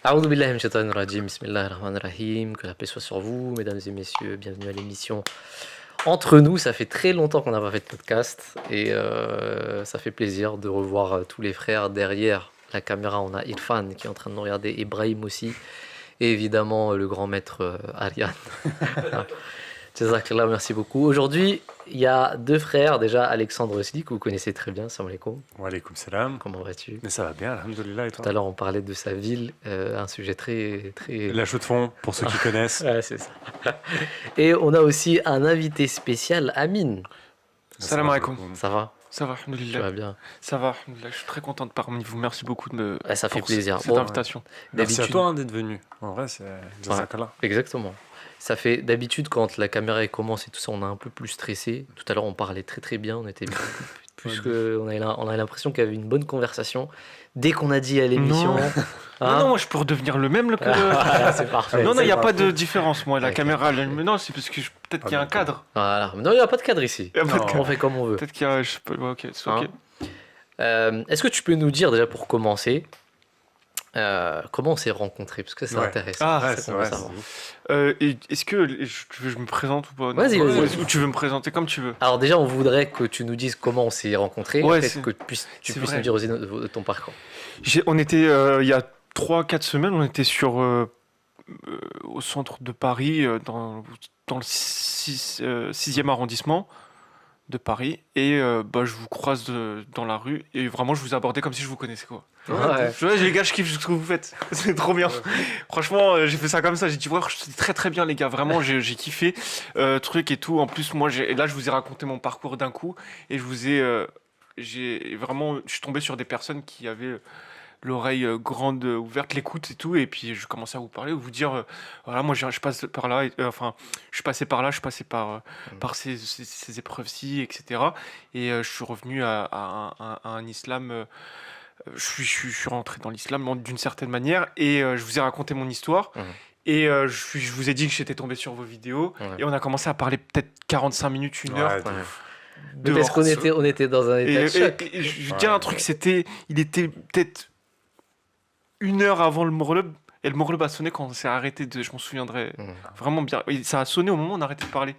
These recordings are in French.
A'oudou billahi minash shaitanir rajim. Bismillahir rahmanir rahim. Que la paix soit sur vous, mesdames et messieurs. Bienvenue à l'émission Entre nous. Ça fait très longtemps qu'on n'a pas fait de podcast et ça fait plaisir de revoir tous les frères derrière la caméra. On a Irfan qui est en train de nous regarder, Ibrahim aussi, et évidemment le grand maître Ariane. Jazakallah, merci beaucoup. Aujourd'hui, il y a deux frères. Déjà, Alexandre Sli, que vous connaissez très bien. Salam alaikum. Wa alaykoum salam. Comment vas-tu? Mais ça va bien, alhamdoulilah, et Tout toi? à l'heure, on parlait de sa ville, un sujet très... La chaux de fond, pour ceux qui connaissent. Ouais, c'est ça. Et on a aussi un invité spécial, Amine. Salam alaikum. Ça va? Ça va, Tu alhamdoulilah. vas bien? Ça va, alhamdoulilah. Je suis très content de parmi vous. Merci beaucoup de me. Ouais, ça fait pour plaisir. Cette Bon, invitation. Merci à D'habitude, toi d'être venu. En vrai, c'est Jazakallah. exactement. Ça fait d'habitude quand la caméra elle commence et tout ça, on est un peu plus stressé. Tout à l'heure, on parlait très bien. On était plus que, on a l'impression qu'il y avait une bonne conversation. Dès qu'on a dit à l'émission, Non. hein, Non, moi je peux redevenir le même. voilà, c'est parfait. Non, il n'y a pas parfait. de différence. Moi, la Ok. caméra, mais non, c'est parce que peut-être qu'il y a un cadre. Voilà. Non, il n'y a pas de cadre ici. Il y a pas de Non. cadre. On fait comme on veut. Peut-être qu'il y a. Je sais pas. Ouais, ok, c'est ok. Hein. Est-ce que tu peux nous dire déjà pour commencer comment on s'est rencontrés? Parce que c'est Ouais. intéressant. Ah, c'est Ouais, ça c'est qu'on veut vrai. savoir. Est-ce que tu veux que je me présente ou pas? Non. Vas-y, vas-y. Ou tu veux me présenter comme tu veux? Alors déjà, on voudrait que tu nous dises comment on s'est rencontrés, Ouais, après c'est- que tu c'est puisses vrai. nous dire aussi de ton parcours. On était, il y a 3-4 semaines, on était au centre de Paris, dans le 6e arrondissement de Paris. Et je vous croise dans la rue. Et vraiment, je vous abordais comme si je vous connaissais, quoi. Ouais. Les gars, je kiffe ce que vous faites. C'est trop bien. Franchement, j'ai fait ça comme ça. J'ai dit, ouais, c'est très bien, les gars. Vraiment, j'ai kiffé. Truc et tout. En plus, moi, et là, je vous ai raconté mon parcours d'un coup. Et je suis tombé sur des personnes qui avaient l'oreille grande ouverte, l'écoute et tout. Et puis, je commençais à vous parler, vous dire, voilà, moi, je passe par là. Enfin, je suis passé par là, je suis passé par ces épreuves-ci, etc. Et je suis revenu à un islam. Je suis rentré dans l'islam d'une certaine manière et je vous ai raconté mon histoire. Mhm. Et je vous ai dit que j'étais tombé sur vos vidéos. Ouais. Et on a commencé à parler peut-être 45 minutes, une Ouais, heure. de Ouais. ouf. Mais parce qu'on dehors. était dans un état Et, de choc. et je veux dire un truc, il était peut-être une heure avant le Morlub. Et le Morlub a sonné quand on s'est arrêté je m'en souviendrai Mhm. vraiment bien. Et ça a sonné au moment où on a arrêté de parler.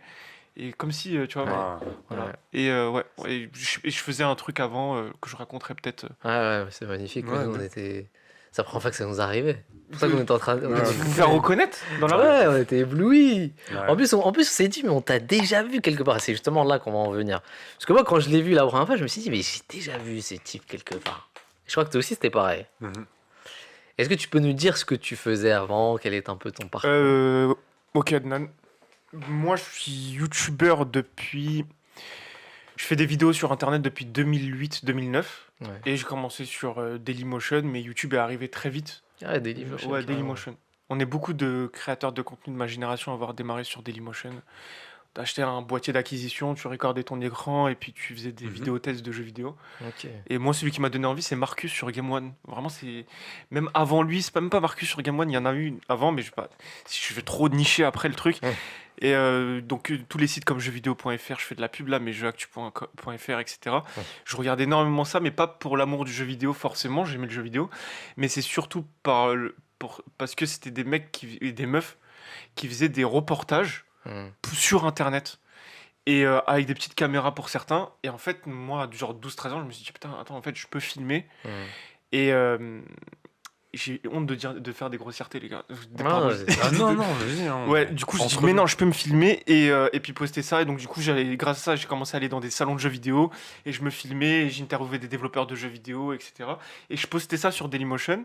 Et comme si, tu vois, Ouais. voilà. Ouais. Et je faisais un truc avant que je raconterai peut-être. Ouais, c'est magnifique. Ouais, Nous, on de- était... C'est la première fois que ça nous arrivait. C'est pour ça qu'on était en train de... Ouais. Vous faire reconnaître dans la rue. Ouais, on était éblouis. Ouais. En plus, on s'est dit, mais on t'a déjà vu quelque part. C'est justement là qu'on va en venir. Parce que moi, quand je l'ai vu la première fois, je me suis dit, mais j'ai déjà vu ce type quelque part. Je crois que toi aussi, c'était pareil. Mhm. Est-ce que tu peux nous dire ce que tu faisais avant? Quel est un peu ton parcours? Ok, Adnan. Moi, je suis youtubeur depuis. Je fais des vidéos sur internet depuis 2008-2009. Ouais. Et j'ai commencé sur Dailymotion, mais YouTube est arrivé très vite. Ah, Dailymotion. Ouais, carrément. Dailymotion. On est beaucoup de créateurs de contenu de ma génération à avoir démarré sur Dailymotion. T'achetais un boîtier d'acquisition, tu recordais ton écran et puis tu faisais des Mhm. vidéos tests de jeux vidéo. Ok. Et moi, celui qui m'a donné envie, c'est Marcus sur Game One. Vraiment, c'est. Même avant lui, c'est pas même pas Marcus sur Game One, il y en a eu avant, mais je vais pas. Si je vais trop nicher après le truc. Ouais. Et donc, tous les sites comme jeuxvideo.fr, je fais de la pub là, mais jeuxactu.fr, etc. Ouais. Je regardais énormément ça, mais pas pour l'amour du jeu vidéo, forcément, j'aimais le jeu vidéo. Mais c'est surtout parce que c'était des mecs et des meufs qui faisaient des reportages Hmm. sur internet et avec des petites caméras pour certains. Et en fait, moi, à genre 12-13 ans, je me suis dit, putain, attends, en fait, je peux filmer. Hmm. Et j'ai honte de faire des grossièretés, les gars. Des Ah, parodies. c'est- Ah non, vas-y. Hein. Ouais, du coup, je On me se suis dit, mais rejoint. non, je peux me filmer et puis poster ça. Et donc, du coup, grâce à ça, j'ai commencé à aller dans des salons de jeux vidéo et je me filmais, et j'interviewais des développeurs de jeux vidéo, etc. Et je postais ça sur Dailymotion.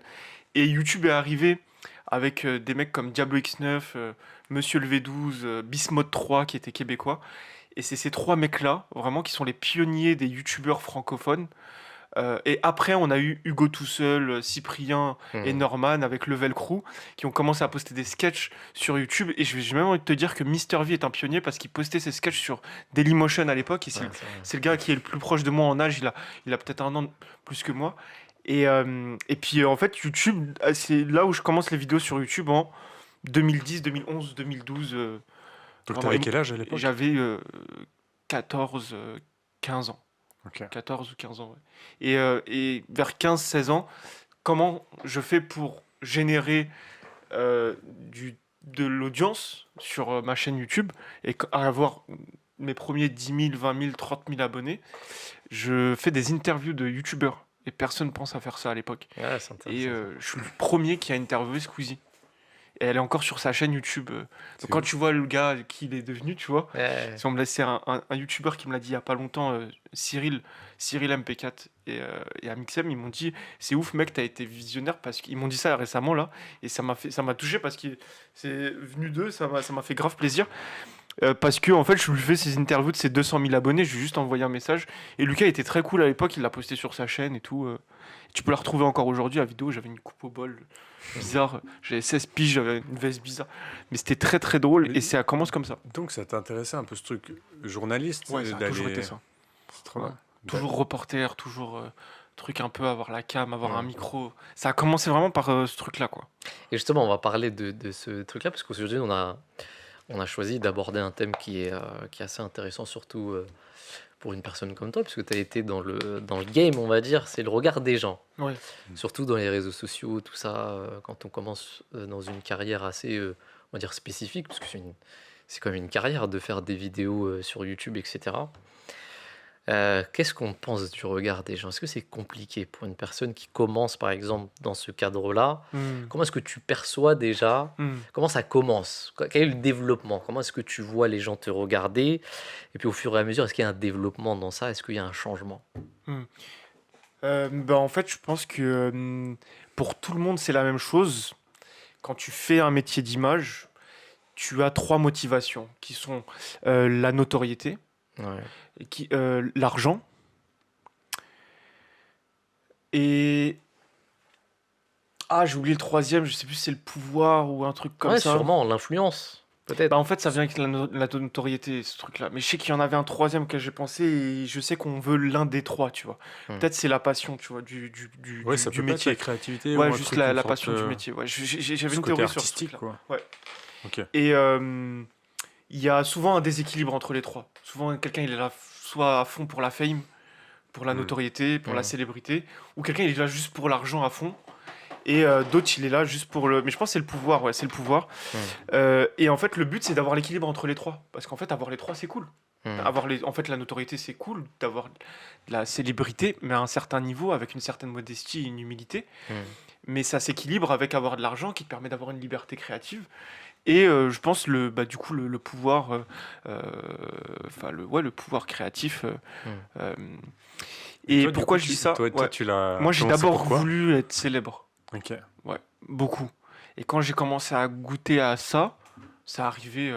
Et YouTube est arrivé avec des mecs comme Diablo X9, Monsieur le V12, Bismode 3 qui était québécois. Et c'est ces trois mecs-là, vraiment, qui sont les pionniers des youtubeurs francophones. Et après, on a eu Hugo tout seul, Cyprien et Hmm. Norman avec Level Crew qui ont commencé à poster des sketchs sur YouTube. Et j'ai même envie de te dire que MrV est un pionnier parce qu'il postait ses sketchs sur Dailymotion à l'époque. Et Ouais, c'est vrai. c'est le gars qui est le plus proche de moi en âge. Il a peut-être un an plus que moi. Et puis en fait, YouTube, c'est là où je commence les vidéos sur YouTube en 2010, 2011, 2012. Donc, vraiment, t'avais quel âge à l'époque? J'avais 14, 15 ans. Ok. 14 ou 15 ans, ouais. Et vers 15-16 ans, comment je fais pour générer de l'audience sur ma chaîne YouTube et avoir mes premiers 10 000, 20 000, 30 000 abonnés, je fais des interviews de YouTubeurs. Et personne pense à faire ça à l'époque. Ouais, c'est Et intéressant. je suis le premier qui a interviewé Squeezie. Et elle est encore sur sa chaîne YouTube. C'est Donc quand ouf. tu vois le gars qui il est devenu, tu vois, Ouais. si on me laisse, c'est un YouTuber qui me l'a dit il y a pas longtemps, Cyril MP4 et Amixem, ils m'ont dit c'est ouf mec, t'as été visionnaire parce qu'ils m'ont dit ça récemment là et ça m'a touché parce que c'est venu d'eux, ça m'a fait grave plaisir. Parce que en fait, je lui fais ces interviews de ses 200 000 abonnés, je lui ai juste envoyé un message. Et Lucas était très cool à l'époque, il l'a posté sur sa chaîne et tout. Tu peux la retrouver encore aujourd'hui, la vidéo. J'avais une coupe au bol bizarre, j'avais 16 piges, j'avais une veste bizarre. Mais c'était très très drôle Mais- et ça commence comme ça. Donc ça t'intéressait un peu ce truc journaliste Ouais, ça a toujours été ça. C'est trop Ouais. bien. Toujours reporter, toujours truc un peu, avoir la cam, avoir un Ouais. micro. Ça a commencé vraiment par ce truc-là, quoi. Et justement, on va parler de ce truc-là, parce qu'aujourd'hui, on a choisi d'aborder un thème qui est assez intéressant, surtout pour une personne comme toi, puisque tu as été dans le game, on va dire, c'est le regard des gens. Ouais. Surtout dans les réseaux sociaux, tout ça, quand on commence dans une carrière assez, on va dire, spécifique, parce que c'est quand même une carrière de faire des vidéos sur YouTube, etc. Qu'est-ce qu'on pense du regard des gens? Est-ce que c'est compliqué pour une personne qui commence, par exemple, dans ce cadre-là? Hmm. Comment est-ce que tu perçois déjà? Hmm. Comment ça commence? Quel est le développement? Comment est-ce que tu vois les gens te regarder? Et puis au fur et à mesure, est-ce qu'il y a un développement dans ça? Est-ce qu'il y a un changement? Bah, en fait, je pense que pour tout le monde, c'est la même chose. Quand tu fais un métier d'image, tu as trois motivations qui sont la notoriété, Ouais. l'argent et... Ah, j'ai oublié le troisième, je sais plus si c'est le pouvoir ou un truc comme Ouais, ça. sûrement, l'influence, peut-être. Bah, en fait, ça vient avec la notoriété, ce truc-là. Mais je sais qu'il y en avait un troisième que j'ai pensé et je sais qu'on veut l'un des trois, tu vois. Hmm. Peut-être c'est la passion, tu vois, Ouais, ça du peut pas être métier. la créativité Ouais, ou un juste truc, la une sorte, passion du métier. Ouais, j'avais ce une côté théorie sur ce artistique, truc-là. quoi. Ouais. Ok. Et il y a souvent un déséquilibre entre les trois. Souvent, quelqu'un, il est là soit à fond pour la fame, pour la Hmm. notoriété, pour la Hmm. célébrité, ou quelqu'un, il est là juste pour l'argent à fond. Et d'autres, il est là juste pour le... Mais je pense que c'est le pouvoir, ouais, c'est le pouvoir. Hmm. Et en fait, le but, c'est d'avoir l'équilibre entre les trois. Parce qu'en fait, avoir les trois, c'est cool. Hmm. En fait, la notoriété, c'est cool d'avoir de la célébrité, mais à un certain niveau, avec une certaine modestie et une humilité. Hmm. Mais ça s'équilibre avec avoir de l'argent qui te permet d'avoir une liberté créative. Et je pense du coup le pouvoir, le pouvoir créatif. Euh, et toi, du pourquoi coup, je dis ça? Toi, Ouais. tu l'as Moi, j'ai commencé d'abord pourquoi voulu être célèbre. Ok. Ouais, beaucoup. Et quand j'ai commencé à goûter à ça, ça arrivait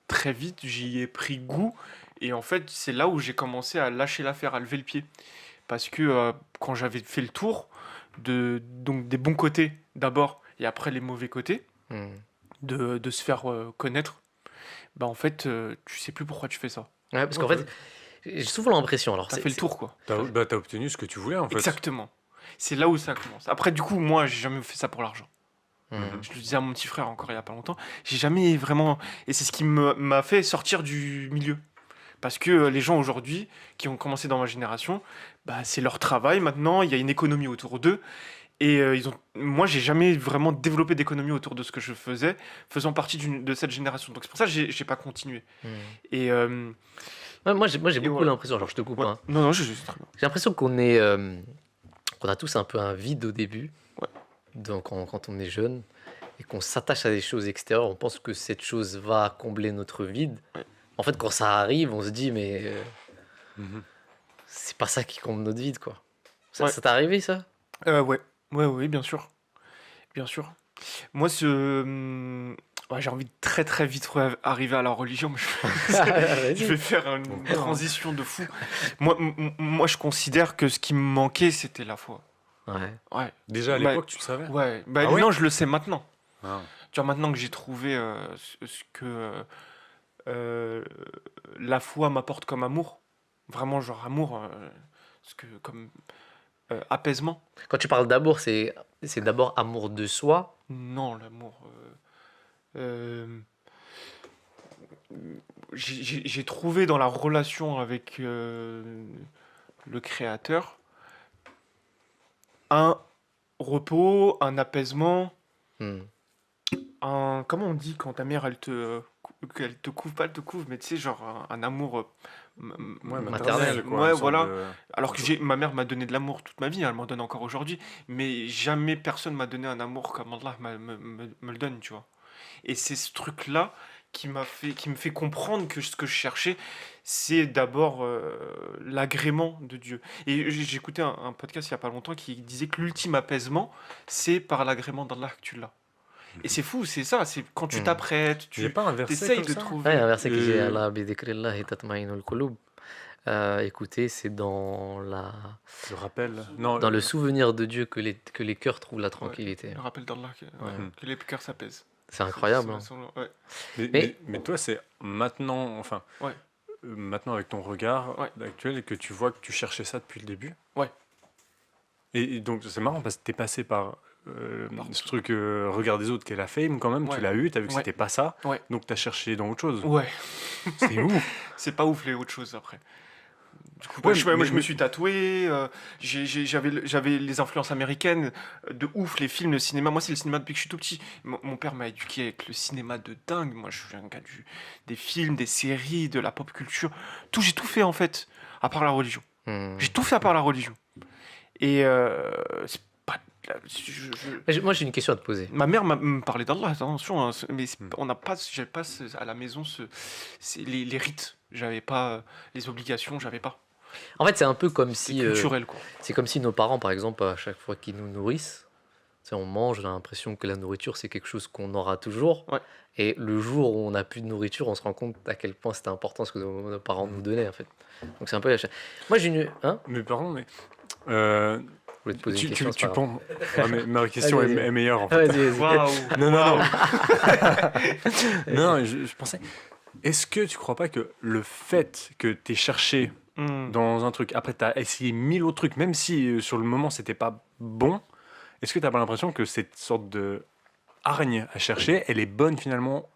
très vite, j'y ai pris goût. Et en fait, c'est là où j'ai commencé à lâcher l'affaire, à lever le pied. Parce que quand j'avais fait le tour donc des bons côtés d'abord et après les mauvais côtés, Hmm. de se faire connaître, bah en fait, tu sais plus pourquoi tu fais ça. Ouais, parce qu'en Ok. fait, j'ai souvent l'impression, alors T'as c'est, fait le tour, quoi. T'as obtenu ce que tu voulais, en fait. Exactement. C'est là où ça commence. Après, du coup, moi, j'ai jamais fait ça pour l'argent. Hmm. Je le disais à mon petit frère encore il y a pas longtemps. J'ai jamais vraiment. Et c'est ce qui m'a fait sortir du milieu. Parce que les gens aujourd'hui qui ont commencé dans ma génération, bah, c'est leur travail maintenant. Il y a une économie autour d'eux. Et moi, j'ai jamais vraiment développé d'économie autour de ce que je faisais, faisant partie de cette génération. Donc c'est pour ça que j'ai pas continué. Hmm. Et Ouais, moi j'ai beaucoup voilà. l'impression, alors je te coupe, ouais. hein. Non, non, j'ai très bien. J'ai l'impression qu'on a tous un peu un vide au début, Ouais. donc quand on est jeune, et qu'on s'attache à des choses extérieures, on pense que cette chose va combler notre vide. Ouais. En fait, quand ça arrive, on se dit, mais Mhm. c'est pas ça qui comble notre vide, quoi. Ça, Ouais. ça t'est arrivé, ça? Ouais. Ouais, bien sûr. Bien sûr. Moi, ouais, j'ai envie de très très vite arriver à la religion, mais je vais faire une transition de fou. Moi, je considère que ce qui me manquait, c'était la foi. Ouais. Ouais. Déjà à Bah, l'époque, tu le savais Ouais. Bah, Ah ouais non, je le sais maintenant. Ah. Tu vois, maintenant que j'ai trouvé ce que la foi m'apporte comme amour, vraiment genre amour, comme apaisement. Quand tu parles d'amour, c'est d'abord amour de soi. Non, l'amour. J'ai trouvé dans la relation avec le créateur un repos, un apaisement Hmm. Comment on dit quand ta mère, qu'elle te couvre, pas elle te couvre, mais tu sais, genre un amour. Ouais, Maternelle, maternelle, quoi. Ouais, Une sorte voilà. de... Alors que ma mère m'a donné de l'amour toute ma vie, elle m'en donne encore aujourd'hui, mais jamais personne m'a donné un amour comme Allah me le donne, tu vois. Et c'est ce truc-là qui me fait comprendre que ce que je cherchais, c'est d'abord l'agrément de Dieu. Et j'ai écouté un podcast il y a pas longtemps qui disait que l'ultime apaisement, c'est par l'agrément d'Allah que tu l'as. Et c'est fou, c'est ça, c'est quand tu Hmm. t'apprêtes, Il n'y a tu pas un verset essayes comme de ça? Ouais, il y a trouver. un verset qui dit Euh, Allah bi dhikrillahi tatma'innul qulub. Écoutez, c'est dans Le rappel? Non, le souvenir de Dieu que les cœurs trouvent la Ouais, tranquillité. le rappel d'Allah, Ouais. que les cœurs s'apaisent. C'est incroyable. Hein. Ouais. Mais toi, c'est maintenant, enfin, Ouais. maintenant avec ton regard Ouais. actuel que tu vois que tu cherchais ça depuis le début. Ouais. Et donc, c'est marrant parce que t'es passé par Par ce tout. truc regard des autres qui est la fame quand même. Ouais. Tu l'as eu, t'as vu que Ouais. c'était pas ça. Ouais. Donc, t'as cherché dans autre chose. Ouais, C'est ouf. c'est pas ouf les autres choses après. Du coup, Ouais, moi, mais- je me suis tatoué, j'avais les influences américaines de ouf, les films, le cinéma. Moi, c'est le cinéma depuis que je suis tout petit. Mon père m'a éduqué avec le cinéma de dingue. Moi, je suis un gars des films, des séries, de la pop culture. J'ai tout fait en fait, à part la religion. hmm. J'ai tout fait à part la religion. Et c'est pas. Moi, j'ai une question à te poser. Ma mère me parlait d'Allah, attention, hein, mais Hmm. j'avais pas à la maison les rites. J'avais pas les obligations, j'avais pas. En fait, c'est un peu comme C'est si, culturel, quoi. c'est comme si nos parents, par exemple, à chaque fois qu'ils nous nourrissent, tu sais, on mange, on a l'impression que la nourriture, c'est quelque chose qu'on aura toujours. Ouais. Et le jour où on n'a plus de nourriture, on se rend compte à quel point c'était important ce que nos parents nous donnaient, en fait. Donc c'est un peu Moi, j'ai une... Hein? Mais pardon, mais Je voulais te poser une tu, question, tu, c'est tu pas grave. penses. Ouais, mais ma question Vas-y, est, vas-y. est meilleure en Ah, fait. vas-y, vas-y. Waouh! Non, non, non. Vas-y. Non, je pensais. Est-ce que tu crois pas que le fait que tu aies cherché Hmm. dans un truc, après tu as essayé 1000 autres trucs, même si sur le moment c'était pas bon, est-ce que tu pas l'impression que cette sorte de hargne à chercher, elle est bonne finalement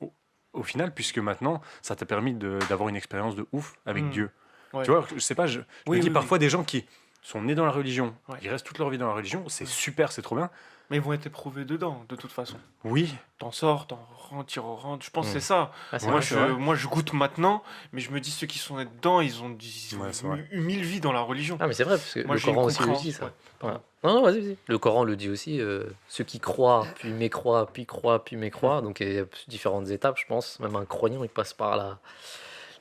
au final, puisque maintenant ça t'a permis d'avoir une expérience de ouf avec Hmm. Dieu? Ouais. Tu vois, je sais pas, je Oui, me dis oui, parfois des gens qui sont nés dans la religion, Ouais. ils restent toute leur vie dans la religion, c'est Ouais. super, c'est trop bien. Mais ils vont être éprouvés dedans, de toute façon. Oui, T'en sors, t'en rentres, t'y rentres. Je pense que Hmm. c'est ça. Ah, c'est Ouais, Moi, vrai. c'est vrai. je goûte maintenant, mais je me dis ceux qui sont nés dedans, ils ont Ouais, c'est vrai. eu 1000 vies dans la religion. Ah, mais c'est vrai, parce que Moi, le j'ai une Coran aussi le dit, compréhension. ça. Ouais. Ouais. Non, non, vas-y, vas-y. Le Coran le dit aussi, ceux qui croient, puis mécroient, puis croient, puis mécroient. Donc il y a différentes étapes, je pense. Même un croyant, il passe par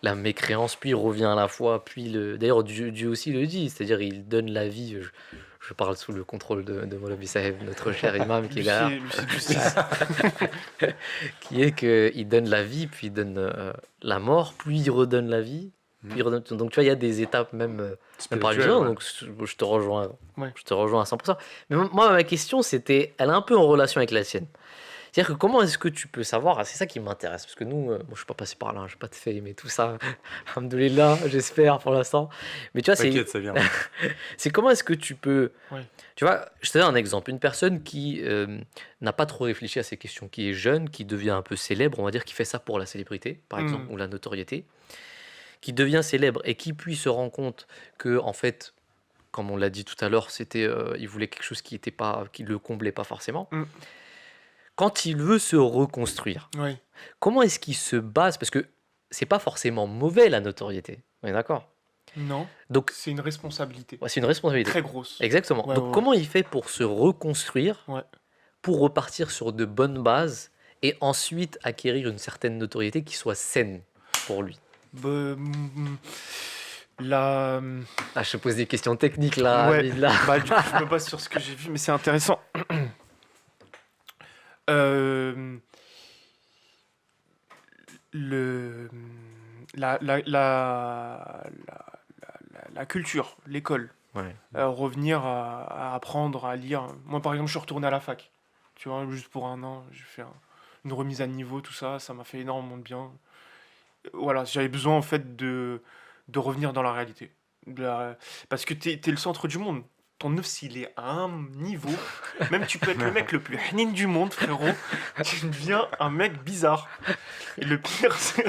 la mécréance, puis il revient à la foi, puis le... D'ailleurs, Dieu aussi le dit, c'est-à-dire il donne la vie. Je parle sous le contrôle de Maulavi Saheb, notre cher imam qui est là, Lucide justice. qui est qu'il donne la vie, puis il donne la mort, puis il redonne la vie. Puis il redonne... Donc tu vois, il y a des étapes même par spirituel, religion, ouais. donc je te rejoins, Ouais. je te rejoins à 100%. Mais moi, ma question, c'était, elle est un peu en relation avec la tienne. C'est-à-dire que comment est-ce que tu peux savoir, c'est ça qui m'intéresse, parce que nous, moi je suis pas passé par là, je n'ai pas de fame et tout ça, alhamdoulilah, j'espère pour l'instant. Mais tu vois, T'inquiète, ça vient. c'est comment est-ce que tu peux, Ouais. tu vois, je te donne un exemple, une personne qui n'a pas trop réfléchi à ces questions, qui est jeune, qui devient un peu célèbre, on va dire, qui fait ça pour la célébrité, par Mm. exemple, ou la notoriété, qui devient célèbre et qui puis se rend compte que, en fait, comme on l'a dit tout à l'heure, c'était, il voulait quelque chose qui était pas, qui le comblait pas forcément. Mm. Quand il veut se reconstruire, Ouais. comment est-ce qu'il se base? Parce que c'est pas forcément mauvais la notoriété, on est d'accord? Non, Donc, c'est une responsabilité ouais, c'est une responsabilité. très grosse. Exactement. Ouais, Donc, ouais, comment il fait pour se reconstruire, Ouais. pour repartir sur de bonnes bases et ensuite acquérir une certaine notoriété qui soit saine pour lui? La... Ah, je te pose des questions techniques là. Ouais. Hamid, là. Bah, du coup, je me base sur ce que j'ai vu, mais c'est intéressant. Euh, le, la culture, l'école, Ouais. revenir à apprendre à lire. Moi, par exemple, je suis retourné à la fac. Tu vois, juste pour un an, j'ai fait une remise à niveau, tout ça. Ça m'a fait énormément de bien. Voilà, j'avais besoin en fait de revenir dans la réalité. Parce que t'es le centre du monde. Ton neuf, s'il est à un niveau, même tu peux être le mec le plus hanin du monde, frérot, tu deviens un mec bizarre. Et le pire, c'est...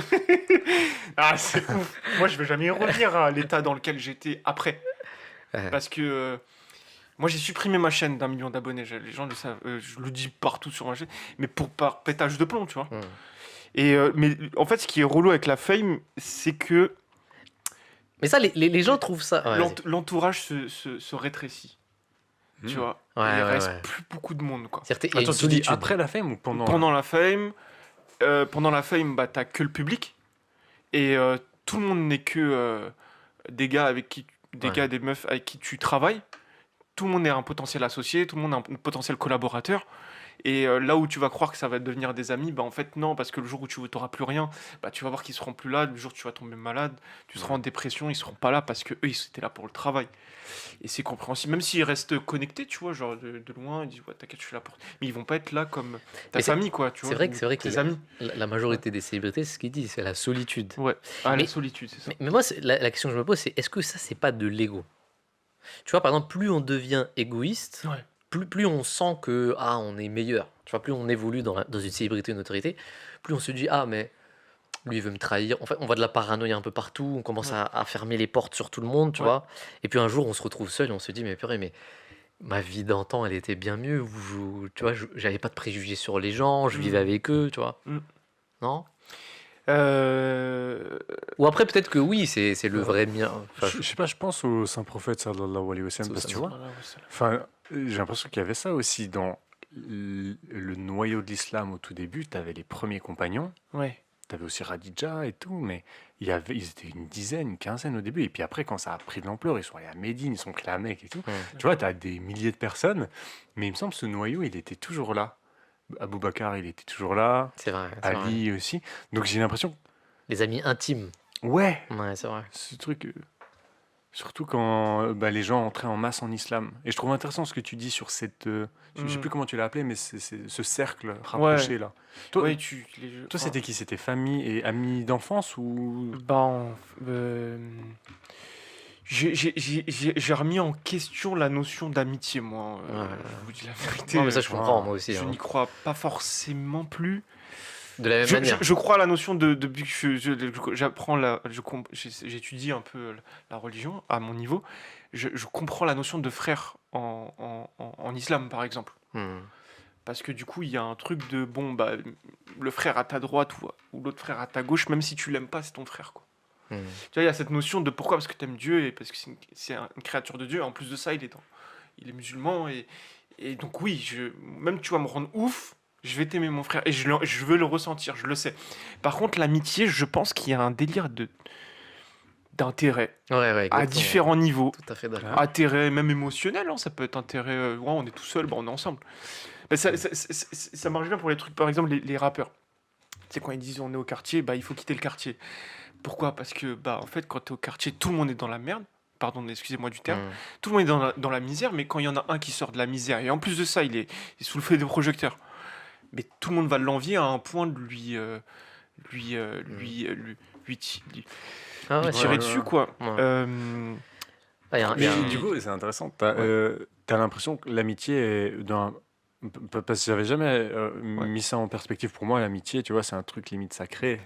Ah, c'est ouf. Moi, je vais jamais revenir à l'état dans lequel j'étais après. Ouais. Parce que Moi, j'ai supprimé ma chaîne d'1 million d'abonnés. Les gens le savent. Je le dis partout sur ma chaîne. Mais par pétage de plomb, tu vois. Hmm. Mais en fait, ce qui est relou avec la fame, c'est que Mais ça, les gens trouvent ça. Ouais, vas-y. l'entourage se rétrécit. Tu Hmm. vois. Ouais, Et il ouais, reste ouais. plus beaucoup de monde, quoi. C'est-à-dire qu'il y a Attends, une tu dis solitude. après la fame ou pendant? Pendant la fame, bah, t'as que le public. Et tout le monde n'est que des gars des Ouais. gars, des meufs avec qui tu travailles. Tout le monde est un potentiel associé, tout le monde est un potentiel collaborateur. Et là où tu vas croire que ça va devenir des amis, bah en fait non, parce que le jour où tu n'auras plus rien, bah tu vas voir qu'ils seront plus là. Le jour où tu vas tomber malade, tu seras en dépression, ils seront pas là parce que eux ils étaient là pour le travail. Et c'est compréhensible, même s'ils restent connectés, tu vois, genre de loin, ils disent ouais t'inquiète, je suis là pour. Mais ils vont pas être là comme ta Mais famille, quoi, tu vois, c'est vrai que tes amis. la majorité des célébrités, c'est ce qu'ils disent, c'est la solitude. Ouais. Ah, Mais- la solitude, c'est ça. Mais moi, la question que je me pose, c'est est-ce que ça, c'est pas de l'ego? Tu vois, par exemple, plus on devient égoïste, Ouais. plus on sent que on est meilleur. Tu vois, plus on évolue dans une célébrité, une autorité, plus on se dit mais lui il veut me trahir. En fait, on voit de la paranoïa un peu partout, on commence Ouais. à fermer les portes sur tout le monde, tu Ouais. vois. Et puis un jour, on se retrouve seul et on se dit mais purée, mais ma vie d'antan, elle était bien mieux. Tu vois, j'avais pas de préjugés sur les gens, je vivais Mm. avec eux, tu vois. Mm. Non? Euh, Ou après, peut-être que oui, c'est le vrai mien. Enfin, Je sais pas, je pense au saint prophète sallallahu alayhi wa sallam, parce que tu vois, Voilà, ouais, c'est là. enfin, j'ai l'impression qu'il y avait ça aussi dans le noyau de l'islam au tout début. Tu avais les premiers compagnons, Ouais. tu avais aussi Radija et tout, mais ils étaient une dizaine, une quinzaine au début. Et puis après, quand ça a pris de l'ampleur, ils sont allés à Médine, ils sont créés à Mecque et tout. ouais. Tu vois, tu as des milliers de personnes, mais il me semble que ce noyau, il était toujours là. Abou Bakar, il était toujours là. C'est vrai, c'est vrai. Ali aussi. Donc j'ai l'impression, Les amis intimes. ouais, Ouais, c'est vrai. ce truc. Surtout quand les gens entraient en masse en islam. Et je trouve intéressant ce que tu dis sur cette. Je sais Mm. plus comment tu l'as appelé, mais c'est ce cercle rapproché là. Toi, Ouais, toi c'était qui? C'était famille et amis d'enfance ou. Ben, j'ai remis en question la notion d'amitié, moi. Ouais. Je vous dis la vérité. Non, mais ça, je comprends, Ah, moi aussi. Je hein. n'y crois pas forcément plus. De la même manière. Je crois à la notion depuis que j'apprends j'étudie un peu la religion à mon niveau. Je comprends la notion de frère en islam, par exemple. Hmm. Parce que du coup, il y a un truc de bon, bah, le frère à ta droite ou l'autre frère à ta gauche, même si tu l'aimes pas, c'est ton frère, quoi. Hmm. Tu vois, il y a cette notion de pourquoi? Parce que tu aimes Dieu et parce que c'est une créature de Dieu. Et en plus de ça, il est musulman. Et donc, oui, même tu vas me rendre ouf, je vais t'aimer, mon frère. Et je veux le ressentir, je le sais. Par contre, l'amitié, je pense qu'il y a un délire d'intérêt Ouais, à exactement. différents niveaux. Tout à fait d'accord. Ah. Intérêt même émotionnel, hein, ça peut être intérêt. Ouais, on est tout seul, bah, on est ensemble. Mais ça marche bien pour les trucs, par exemple, les rappeurs. C'est quand ils disent on est au quartier, bah, il faut quitter le quartier. Pourquoi? Parce que bah en fait quand tu es au quartier, tout le monde est dans la merde. Pardon, excusez-moi du terme. Hmm. Tout le monde est dans la misère, mais quand il y en a un qui sort de la misère, et en plus de ça, il est sous le feu des projecteurs, mais tout le monde va l'envier à un point de Ah lui ouais, tirer ouais, dessus, ouais. quoi. Ouais. Euh, Il y a Mais un- du coup, c'est intéressant. Tu as, Ouais. l'impression que l'amitié est dans. Parce que j'avais jamais Ouais. mis ça en perspective. Pour moi, l'amitié, tu vois, c'est un truc limite sacré.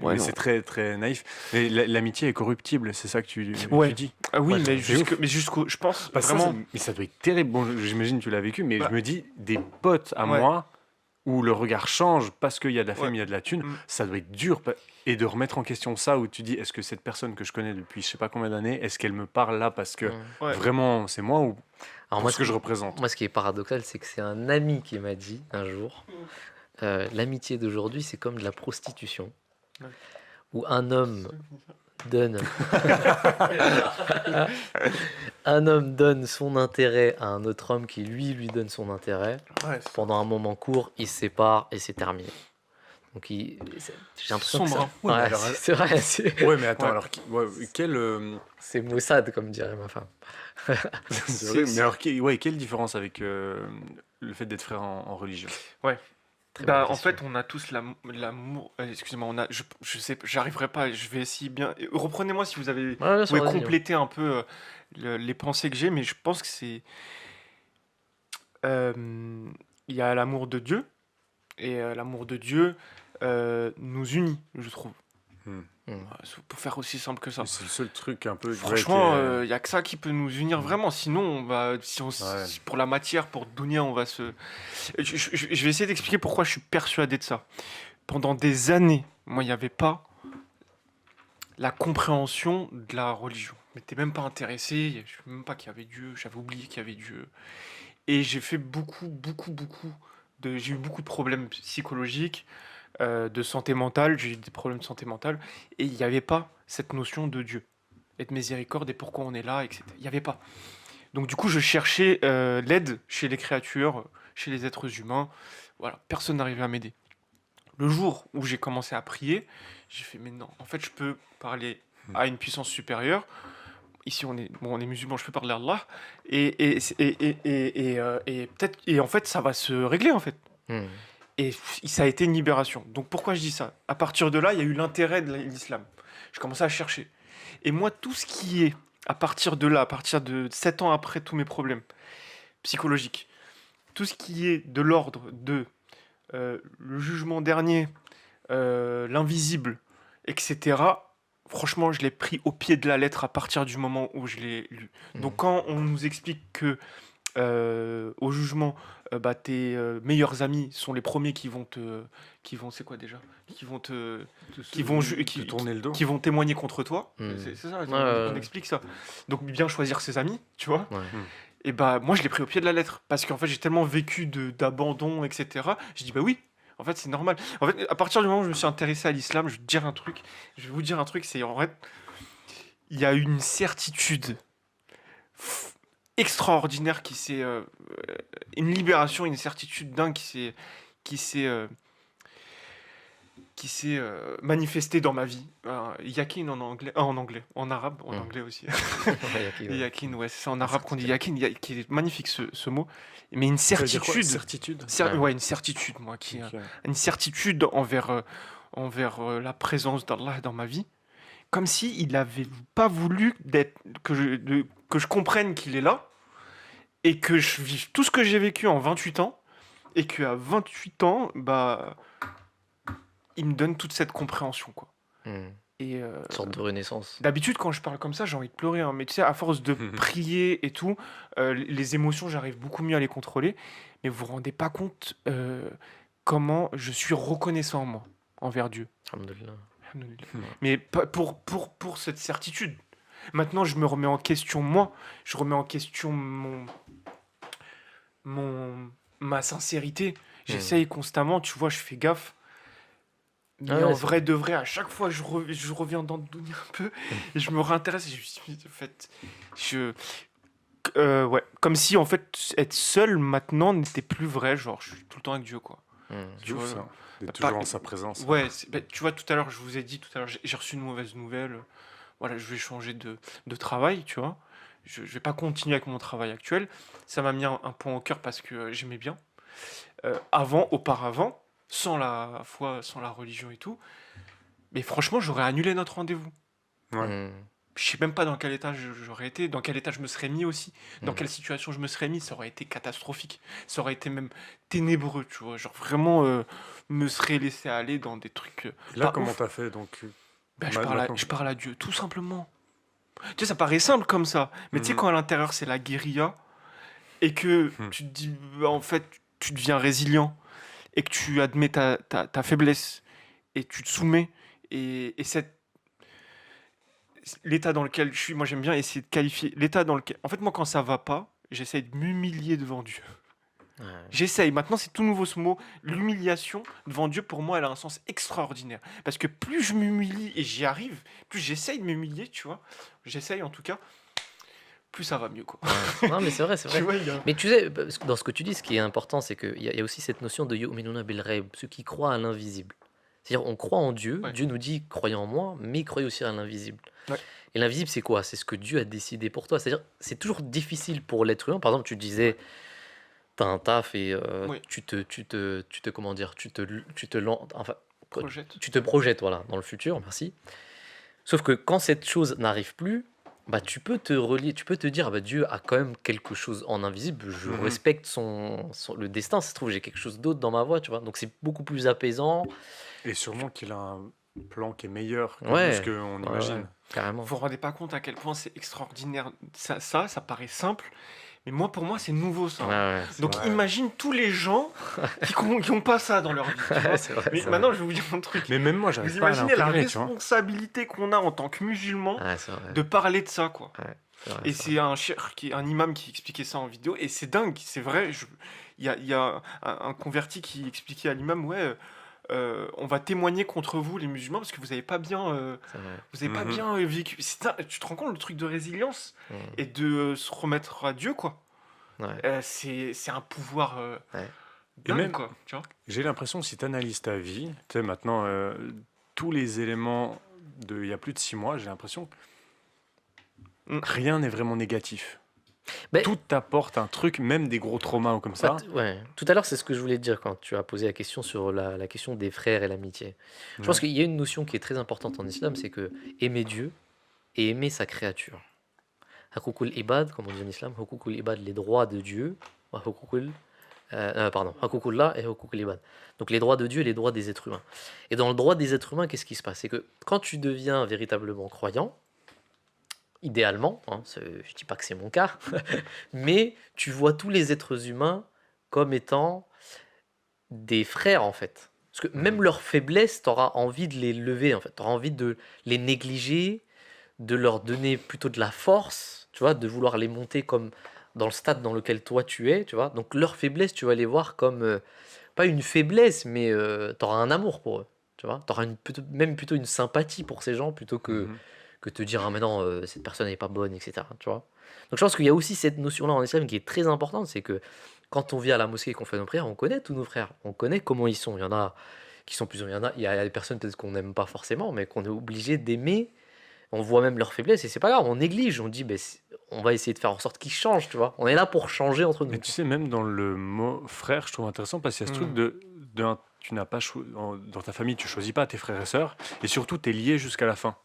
Ouais, Mais non. c'est très, très naïf. Mais l'amitié est corruptible, c'est ça que tu Ouais. dis. Ah oui, Ouais, mais c'est ouf. jusqu'au, je pense Bah, ça, vraiment. mais ça doit être terrible. Bon, j'imagine que tu l'as vécu, mais Bah. je me dis, des potes à Ouais. moi, où le regard change parce qu'il y a de la fame, Ouais. il y a de la thune, Mm. ça doit être dur. Et de remettre en question ça, où tu dis, est-ce que cette personne que je connais depuis je sais pas combien d'années, est-ce qu'elle me parle là parce que Hmm. Ouais. vraiment c'est moi ou Alors pour moi, ce que je représente? moi, ce qui est paradoxal, c'est que c'est un ami qui m'a dit un jour, l'amitié d'aujourd'hui, c'est comme de la prostitution, Ouais. où un homme donne, un homme donne son intérêt à un autre homme qui lui donne son intérêt. Ouais, Pendant un moment court, ils se séparent et c'est terminé. Donc j'ai l'impression que sombre, ça... hein. Ouais, mais Ouais, alors, c'est vrai, c'est Ouais, mais attends, Ouais. alors quel c'est Mossad, comme dirait ma femme. c'est vrai, mais alors quelle différence avec le fait d'être frère en religion? Très Bah, bonne en question. fait, on a tous l'amour. Excusez-moi, je sais, j'arriverai pas. Je vais essayer bien. Reprenez-moi si vous avez. Ouais, bien Vous sûr, pouvez vas-y, hein. compléter un peu les pensées que j'ai, mais je pense que c'est. euh, Il y a l'amour de Dieu, et l'amour de Dieu nous unit, je trouve. Hmm. Mm. Pour faire aussi simple que ça. C'est le seul truc un peu. Franchement, vrai, il n'y a que ça qui peut nous unir vraiment. Sinon, Ouais. si pour la matière, pour Dunia, on va se. Je vais essayer d'expliquer pourquoi je suis persuadé de ça. Pendant des années, moi, il n'y avait pas la compréhension de la religion. Je m'étais même pas intéressé. Je ne savais même pas qu'il y avait Dieu. J'avais oublié qu'il y avait Dieu. Et j'ai fait j'ai eu beaucoup de problèmes psychologiques, de santé mentale. J'ai eu des problèmes de santé mentale. Et il n'y avait pas cette notion de Dieu et de miséricorde et pourquoi on est là, etc. Il n'y avait pas. Donc du coup, je cherchais l'aide chez les créatures, chez les êtres humains. Voilà, personne n'arrivait à m'aider. Le jour où j'ai commencé à prier, j'ai fait, mais non, en fait, je peux parler à une puissance supérieure. Ici, on est musulman, je peux parler à Allah. Et peut-être, et en fait, ça va se régler, en fait. Mm. Et ça a été une libération. Donc pourquoi je dis ça? À partir de là, il y a eu l'intérêt de l'islam. Je commençais à chercher. Et moi, tout ce qui est, à partir de là, à partir de 7 ans après tous mes problèmes psychologiques, tout ce qui est de l'ordre de le jugement dernier, l'invisible, etc., franchement, je l'ai pris au pied de la lettre à partir du moment où je l'ai lu. Donc quand on nous explique que au jugement, tes meilleurs amis sont les premiers c'est quoi déjà? Qui vont te tourner le dos. qui vont témoigner contre toi. Mm. C'est ça, Ouais, on ouais. explique ça. Donc bien choisir ses amis, tu vois. Ouais. Et moi je l'ai pris au pied de la lettre parce qu'en fait j'ai tellement vécu d'abandon, etc. J'ai dit bah oui. En fait, c'est normal. En fait, à partir du moment où je me suis intéressé à l'islam, je vais vous dire un truc, c'est en fait, il y a une certitude extraordinaire une libération, une certitude dingue qui s'est manifestée dans ma vie. Yakin en arabe, en anglais aussi. Ouais, ok, ouais. Yakin, ouais, c'est ça en arabe qu'on dit yakin, qui est magnifique ce mot. Mais une Ça veut dire quoi, certitude, certitude. ouais, une certitude, moi, Ok. une certitude envers la présence d'Allah dans ma vie, comme si il avait pas voulu que je comprenne qu'il est là et que je vive tout ce que j'ai vécu en 28 ans et qu'à 28 ans, il me donne toute cette compréhension, quoi. Mm. Et Une sorte de renaissance. d'habitude, quand je parle comme ça, j'ai envie de pleurer, hein, mais tu sais, à force de prier et tout, les émotions, j'arrive beaucoup mieux à les contrôler. Mais vous vous rendez pas compte comment je suis reconnaissant, moi, envers Dieu. Alhamdoulilah. Alhamdoulilah. Mais pour cette certitude. Maintenant, je me remets en question, moi. Je remets en question ma sincérité. J'essaye constamment, tu vois, je fais gaffe. Mais Ah ouais, en c'est vrai de vrai, à chaque fois, je reviens dans le dounia un peu et je me réintéresse et je me suis dit, en fait, ouais, comme si en fait être seul maintenant n'était plus vrai, genre je suis tout le temps avec Dieu, quoi. Mm. C'est Tu ouf, vois, ça. D'être pas- toujours en sa présence. Ouais, tu vois, tout à l'heure, je vous ai dit, tout à l'heure, j'ai reçu une mauvaise nouvelle. Voilà, je vais changer de travail, tu vois. Je vais pas continuer avec mon travail actuel. Ça m'a mis un point au cœur parce que j'aimais bien. Auparavant, sans la foi, sans la religion et tout, mais franchement, j'aurais annulé notre rendez-vous. Ouais. Mm. Je sais même pas dans quel état j'aurais été, dans quel état je me serais mis aussi, dans Mm. quelle situation je me serais mis, ça aurait été catastrophique. Ça aurait été même ténébreux, tu vois. Genre vraiment, me serais laissé aller dans des trucs. Et là, Pas comment ouf. t'as fait donc Je parle à Dieu, tout simplement. Tu sais, ça paraît simple comme ça, mais tu sais, quand à l'intérieur c'est la guérilla, et que tu te dis, en fait, tu deviens résilient, et que tu admets ta faiblesse, et tu te soumets, et l'état dans lequel je suis, moi j'aime bien essayer de qualifier l'état dans lequel. En fait, moi, quand ça va pas, j'essaye de m'humilier devant Dieu. Ouais. J'essaye. Maintenant, c'est tout nouveau ce mot. L'humiliation devant Dieu, pour moi, elle a un sens extraordinaire. Parce que plus je m'humilie et j'y arrive, plus j'essaye de m'humilier, tu vois. J'essaye en tout cas, plus ça va mieux, quoi. Ouais. Non, mais c'est vrai, c'est Tu vrai. vois, il y a- Mais tu sais, parce que dans ce que tu dis, ce qui est important, c'est qu'il y a aussi cette notion de yu'minuna bil ghaib, ceux qui croient à l'invisible. C'est-à-dire, on croit en Dieu, Ouais. Dieu nous dit, croyez en moi, mais croyez aussi à l'invisible. Ouais. Et l'invisible, c'est quoi? C'est ce que Dieu a décidé pour toi. C'est-à-dire, c'est toujours difficile pour l'être humain. Par exemple, tu disais, t'as un taf et Oui. comment dire, enfin, Projette. tu te projettes, voilà, dans le futur, merci. Sauf que quand cette chose n'arrive plus, bah, tu peux te relier, tu peux te dire, ah bah, Dieu a quand même quelque chose en invisible, je Mhm. respecte le destin, ça se trouve, j'ai quelque chose d'autre dans ma voie, tu vois. Donc c'est beaucoup plus apaisant. Et sûrement qu'il a plan qui est meilleur que Ouais. ce qu'on Ouais, imagine. ouais, carrément. Vous vous rendez pas compte à quel point c'est extraordinaire. Ça paraît simple, mais pour moi, c'est nouveau ça. Ouais, ouais, c'est Donc vrai. imagine tous les gens qui ont pas ça dans leur vie. tu vois. vrai. C'est vrai, Mais c'est maintenant, vrai. je vais vous dire un truc. Mais même moi, Vous j'arrive pas à imaginez la l'intégrer, tu vois. responsabilité qu'on a en tant que musulman Ouais, c'est vrai. de parler de ça, quoi. Ouais, c'est vrai, Et c'est c'est un cheikh, un imam qui expliquait ça en vidéo, et c'est dingue, c'est vrai. Il y a un converti qui expliquait à l'imam, ouais, on va témoigner contre vous, les musulmans, parce que vous n'avez pas bien, c'est vrai. vous avez pas Mhm. bien vécu. Tu te rends compte le truc de résilience Mm. et de se remettre à Dieu, quoi. Ouais. C'est un pouvoir Ouais. dingue, même- quoi. Tu vois. J'ai l'impression, si tu analyses ta vie, tu sais, maintenant, tous les éléments il y a plus de 6 mois, j'ai l'impression que Mm. rien n'est vraiment négatif. Mais- Tout t'apporte un truc, même des gros traumas ou comme ça. Ouais. Tout à l'heure, c'est ce que je voulais te dire quand tu as posé la question sur la question des frères et l'amitié. Je pense Ouais. qu'il y a une notion qui est très importante en islam, c'est que aimer Dieu et aimer sa créature. Hukukul ibad, comme on dit en islam, hukukul ibad, les droits de Dieu, wa pardon, hukukullah et hukukul ibad. Donc les droits de Dieu et les droits des êtres humains. Et dans le droit des êtres humains, qu'est-ce qui se passe? C'est que quand tu deviens véritablement croyant, idéalement, hein, je dis pas que c'est mon cas, mais tu vois tous les êtres humains comme étant des frères en fait. Parce que même leurs faiblesses, tu auras envie de les lever en fait. Tu auras envie de les négliger, de leur donner plutôt de la force, tu vois, de vouloir les monter comme dans le stade dans lequel toi tu es, tu vois. Donc leurs faiblesses, tu vas les voir comme pas une faiblesse, mais tu auras un amour pour eux, tu vois. Tu auras même plutôt une sympathie pour ces gens plutôt Mhm. que te dire ah mais non, cette personne n'est pas bonne, etc. Tu vois. Donc je pense qu'il y a aussi cette notion-là en islam qui est très importante, c'est que quand on vient à la mosquée et qu'on fait nos prières, on connaît tous nos frères, on connaît comment ils sont. Il y en a qui sont plus, il y a des personnes peut-être qu'on n'aime pas forcément, mais qu'on est obligé d'aimer. On voit même leurs faiblesses et c'est pas grave, on néglige, on dit on va essayer de faire en sorte qu'ils changent, tu vois. On est là pour changer entre nous. Et tu sais, même dans le mot frère, je trouve intéressant parce qu'il y a ce truc tu n'as pas dans ta famille, tu choisis pas tes frères et sœurs, et surtout, tu es lié jusqu'à la fin.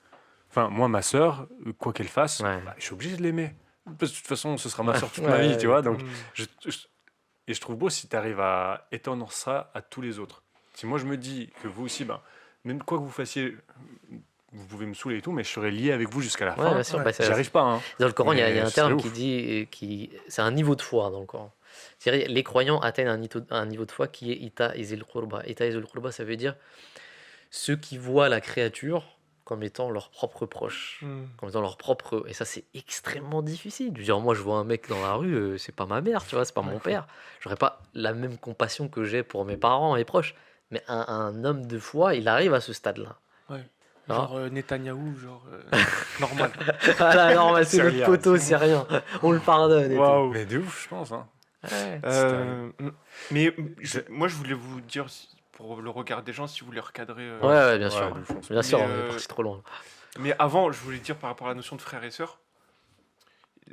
Enfin, moi, ma sœur, quoi qu'elle fasse, Ouais. je suis obligé de l'aimer. Parce que de toute façon, ce sera ma Ouais. sœur toute Ouais, ma vie, ouais, tu vois. Donc, Mm. et je trouve beau si tu arrives à étendre ça à tous les autres. Si moi, je me dis que vous aussi, même quoi que vous fassiez, vous pouvez me saouler et tout, mais je serai lié avec vous jusqu'à la Ouais, fin. bien sûr. Ouais. Bah, J'y arrive pas, hein. dans le Coran, il y a un Mais terme c'est qui ouf. dit, c'est un niveau de foi dans le Coran. C'est-à-dire, les croyants atteignent un niveau de foi qui est Ita Izil Qurba. Ita Izil Qurba, ça veut dire ceux qui voient la créature comme étant leur propre proche, Mm. comme étant leur propre. Et ça, c'est extrêmement difficile. Je veux dire, moi, je vois un mec dans la rue, c'est pas ma mère, tu vois, c'est pas mon père. J'aurais pas la même compassion que j'ai pour mes parents et proches. Mais un homme de foi, il arrive à ce stade-là. Ouais. Ah. Genre Netanyahou, genre normal. Ah là, non, mais c'est C'est notre rien, poteau, c'est rien. On le pardonne. Et tout. Waouh. Mais de ouf, je pense. Hein. Ouais. Mais moi, je voulais vous dire, pour le regard des gens, si vous voulez recadrer. Ouais, bien sûr. de ouf, on se- Bien sûr, Mais, on est parti trop loin. Mais avant, je voulais dire par rapport à la notion de frères et sœurs,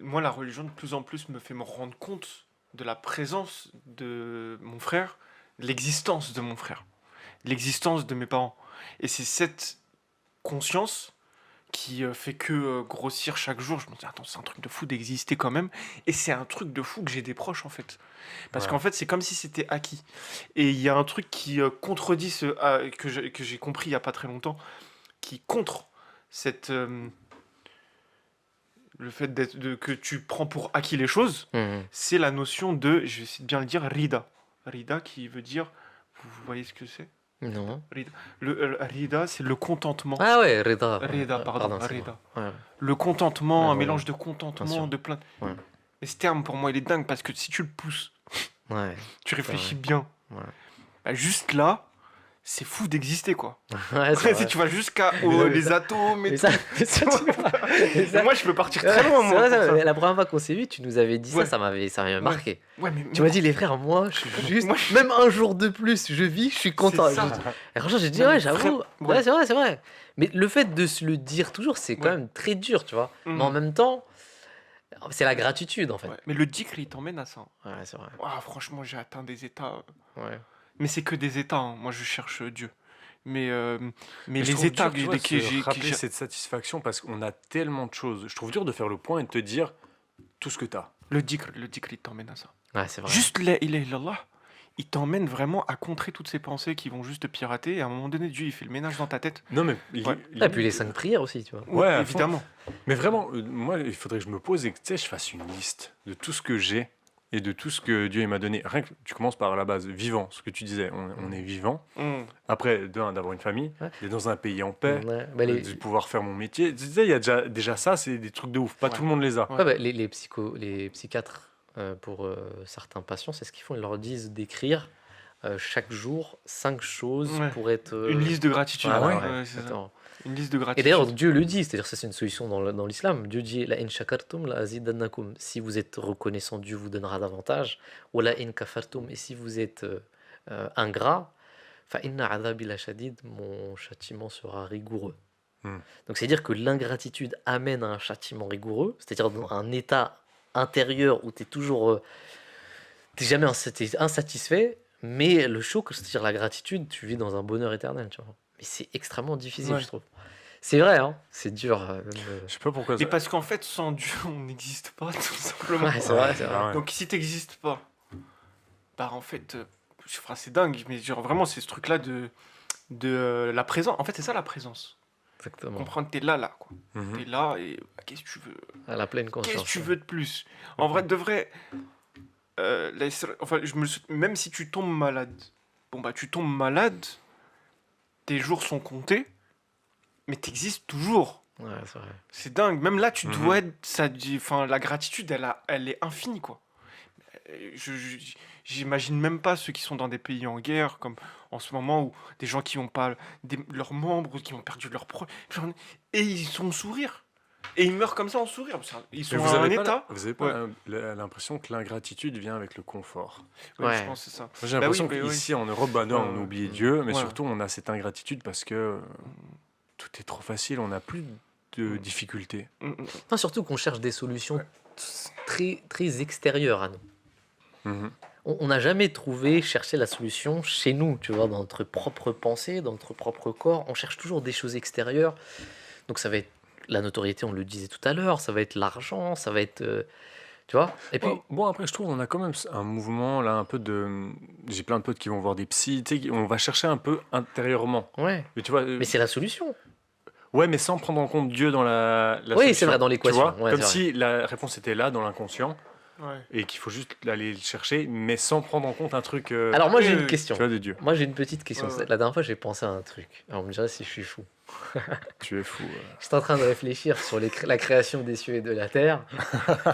moi, la religion, de plus en plus, me fait me rendre compte de la présence de mon frère, de l'existence de mon frère, de l'existence de mes parents. Et c'est cette conscience qui fait que grossir chaque jour. Je me dis, attends, c'est un truc de fou d'exister quand même. Et c'est un truc de fou que j'ai des proches, en fait. Parce Ouais. qu'en fait, c'est comme si c'était acquis. Et il y a un truc qui contredit que j'ai compris il n'y a pas très longtemps, qui contre cette, le fait que tu prends pour acquis les choses, Mhm. c'est la notion de, je vais essayer de bien le dire, rida. Rida qui veut dire, vous voyez ce que c'est? Non. Le rida, c'est le contentement. Ah ouais, Reda. Rida, pardon, c'est Rida. bon. Ouais. Le contentement, Ouais, un ouais, mélange ouais. de Bien contentement, sûr. de plein. Ouais. Mais ce terme, pour moi, il est dingue parce que si tu le pousses, Ouais. tu réfléchis vrai. bien. Ouais. Bah, juste là, c'est fou d'exister, quoi. Ouais, c'est Si vrai. tu vas jusqu'à Mais les atomes et Mais tout. ça, mais ça, tu vois. Mais ça- Mais moi, je peux partir Ouais, très loin, c'est moi. vrai, pour ça, ça. la première fois qu'on s'est vu, tu nous avais dit Ouais. ça m'avait marqué. Ouais, mais Tu m'as dit, les frères, moi, je suis juste, Moi, même un jour de plus, je vis, je suis content. C'est ça. Et franchement, j'ai dit, Non, ouais, mais j'avoue. frère, Ouais, ouais. c'est vrai. Mais le fait de se le dire toujours, c'est quand Ouais. même très dur, tu vois. Mhm. Mais en même temps, c'est la gratitude, en fait. Ouais. Mais le dhikr, il t'emmène à ça. Ouais, c'est vrai. Ouah, franchement, j'ai atteint des états. Ouais. Mais c'est que des états. Hein. Moi, je cherche Dieu. Mais je les trouve états dur, tu vois, que de se j'ai. rappeler cette satisfaction parce qu'on a tellement de choses. Je trouve dur de faire le point et de te dire tout ce que tu as. Le dhikr, il t'emmène à ça. Ouais, c'est vrai. Juste la ilaha illallah, il t'emmène vraiment à contrer toutes ces pensées qui vont juste te pirater. Et à un moment donné, Dieu, il fait le ménage dans ta tête. Non, mais Ouais. Et puis les 5 prières aussi, tu vois. Ouais, à fond. évidemment. Mais vraiment, moi, il faudrait que je me pose et que tu sais, je fasse une liste de tout ce que j'ai et de tout ce que Dieu il m'a donné. Rien que tu commences par la base, vivant, ce que tu disais, on est vivant. Après, d'avoir une famille, Ouais. d'être dans un pays en paix, Ouais, bah, les, de pouvoir faire mon métier. Tu sais, il y a déjà ça, c'est des trucs de ouf. Pas Ouais. tout le monde les a. Ouais. ouais, bah, les psychiatres, pour certains patients, c'est ce qu'ils font. Ils leur disent d'écrire chaque jour 5 choses Ouais. pour être. Une liste de gratitude. Voilà, ouais, Ouais, c'est ça. exactement. Une liste de Et gratitude. d'ailleurs, Dieu le dit, c'est-à-dire ça c'est une solution dans l'islam. Dieu dit la in shakartum la azidannakum. Si vous êtes reconnaissant, Dieu vous donnera davantage. Ou la in kafartum. Et si vous êtes ingrat, fa inna adhabi la shadid, mon châtiment sera rigoureux. Hmm. Donc c'est dire que l'ingratitude amène à un châtiment rigoureux, c'est-à-dire dans un état intérieur où tu es toujours t'es jamais insatisfait, mais le choc, c'est-à-dire la gratitude, tu vis dans un bonheur éternel, tu vois. Mais c'est extrêmement difficile, Ouais. je trouve. C'est vrai, hein, c'est dur. Je sais pas pourquoi. Mais parce qu'en fait, sans Dieu, on n'existe pas, tout simplement. Ouais, c'est vrai, c'est vrai. Ah ouais. Donc si t'existes pas, bah en fait, c'est dingue, mais genre vraiment, c'est ce truc-là de la présence. En fait, c'est ça la présence. Exactement. Comprendre, t'es là, quoi. Mhm. T'es là et qu'est-ce que tu veux? À la pleine conscience. Qu'est-ce que tu veux de plus? En vrai, de vrai, enfin, même si tu tombes malade, bon bah tu tombes malade, tes jours sont comptés, mais t'existes toujours. Ouais, c'est vrai. C'est dingue. Même là, tu Mhm. dois être, enfin, la gratitude, elle est infinie, quoi. J'imagine même pas ceux qui sont dans des pays en guerre, comme en ce moment, où des gens qui ont pas leurs membres, qui ont perdu leurs proches, et ils sont au sourire. Et ils meurent comme ça en sourire. Ils Mais sont vous à un avez pas, état. vous avez pas Ouais. l'impression que l'ingratitude vient avec le confort. Ouais, Ouais. je pense que c'est ça. Moi, j'ai Bah l'impression oui, bah oui. qu'ici en Europe, bah, non, on a oublié Dieu, mais Ouais. surtout on a cette ingratitude parce que tout est trop facile, on n'a plus de difficultés. Non, surtout qu'on cherche des solutions Ouais. très, très extérieures à nous. Mhm. On n'a jamais trouvé, cherché la solution chez nous, tu vois, dans notre propre pensée, dans notre propre corps. On cherche toujours des choses extérieures. Donc ça va être la notoriété, on le disait tout à l'heure, ça va être l'argent, ça va être... tu vois. Et puis, Bon, après, je trouve on a quand même un mouvement là, un peu de. J'ai plein de potes qui vont voir des psys, tu sais, on va chercher un peu intérieurement. ouais. Mais tu vois, Mais c'est la solution. ouais, mais sans prendre en compte Dieu dans la Oui, solution. c'est vrai, dans Tu l'équation. vois, Ouais, comme c'est vrai. si la réponse était là, dans l'inconscient, Ouais. et qu'il faut juste aller le chercher, mais sans prendre en compte un truc. Alors moi, j'ai oui, une oui. question. Tu vois, de Dieu. Moi, j'ai une petite question. Ouais, ouais. La dernière fois, j'ai pensé à un truc. Alors, on me dirait si je suis fou. Tu es fou. J'étais en train de réfléchir sur la création des cieux et de la terre.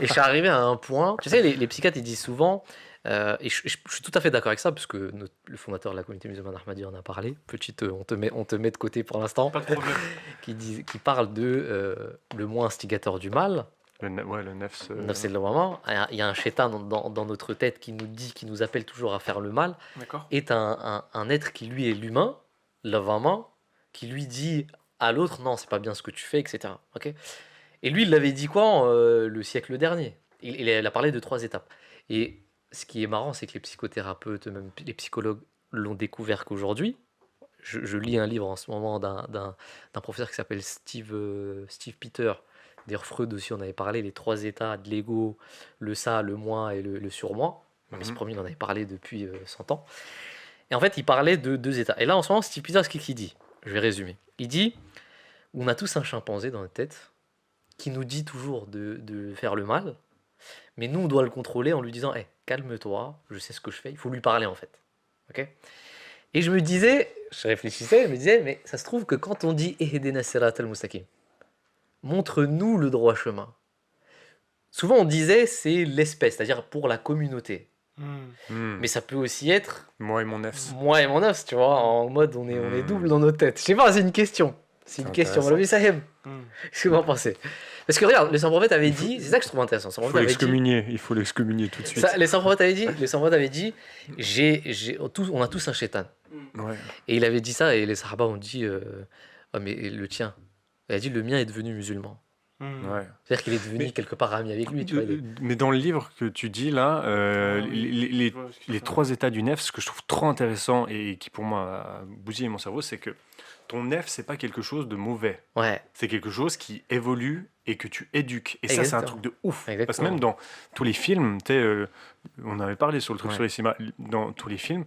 Et je suis arrivé à un point. Tu sais, les psychiatres, ils disent souvent, et je suis tout à fait d'accord avec ça, parce que le fondateur de la communauté musulmane Ahmadi en a parlé. Petite, on te met de côté pour l'instant. Pas de problème. Qui parle de le moi instigateur du mal. Ouais, le nefs. C'est le moment. Il y a un shaitan dans notre tête qui nous dit, qui nous appelle toujours à faire le mal. D'accord. Est un être qui lui est l'humain, l'avama, qui lui dit à l'autre non, c'est pas bien ce que tu fais, etc. Ok. Et lui, il l'avait dit quoi le siècle dernier. Il a parlé de 3 étapes. Et ce qui est marrant, c'est que les psychothérapeutes, même les psychologues, l'ont découvert qu'aujourd'hui. Je lis un livre en ce moment d'un professeur qui s'appelle Steve Peter. D'ailleurs, Freud aussi, on avait parlé, les 3 états de l'ego, le ça, le moi et le surmoi. Mais ce premier, il en avait parlé depuis 100 ans. Et en fait, il parlait de 2 états. Et là, en ce moment, Steve Peter, ce qu'il dit, je vais résumer. Il dit, on a tous un chimpanzé dans notre tête qui nous dit toujours de faire le mal, mais nous, on doit le contrôler en lui disant, hey, calme-toi, je sais ce que je fais. Il faut lui parler, en fait. Ok. Et je me disais, je réfléchissais, je me disais, mais ça se trouve que quand on dit Ehdena Siratal Mustaqim, montre-nous le droit chemin. Souvent, on disait c'est l'espèce, c'est-à-dire pour la communauté. Mais ça peut aussi être Moi et mon nefs. moi et mon os, tu vois, en mode on est double dans nos têtes. Je sais pas, c'est une question. C'est une C'est question. intéressant. Le Saheb, qu'est-ce que vous en pensez? Parce que regarde, le saint prophète avait dit, c'est ça que je trouve intéressant. Le saint prophète avait dit, Il faut l'excommunier tout de suite. le saint prophète avait dit, on a tous un shaitan. Ouais. Et il avait dit ça, et les sahaba ont dit, oh, mais le tien. Il a dit, le mien est devenu musulman. Ouais. C'est-à-dire qu'il est devenu Mais, quelque part ami avec lui, tu vois. mais dans le livre que tu dis là, Ah oui, je vois ce que tu les veux dire. 3 états du nef, ce que je trouve trop intéressant et qui pour moi a bousillé mon cerveau, c'est que ton nef, c'est pas quelque chose de mauvais. Ouais, C'est quelque chose qui évolue et que tu éduques. Et ça, c'est un truc exactement. de ouf. Parce que Exactement. même dans tous les films, on avait parlé sur le truc Ouais. sur les cinémas, dans tous les films,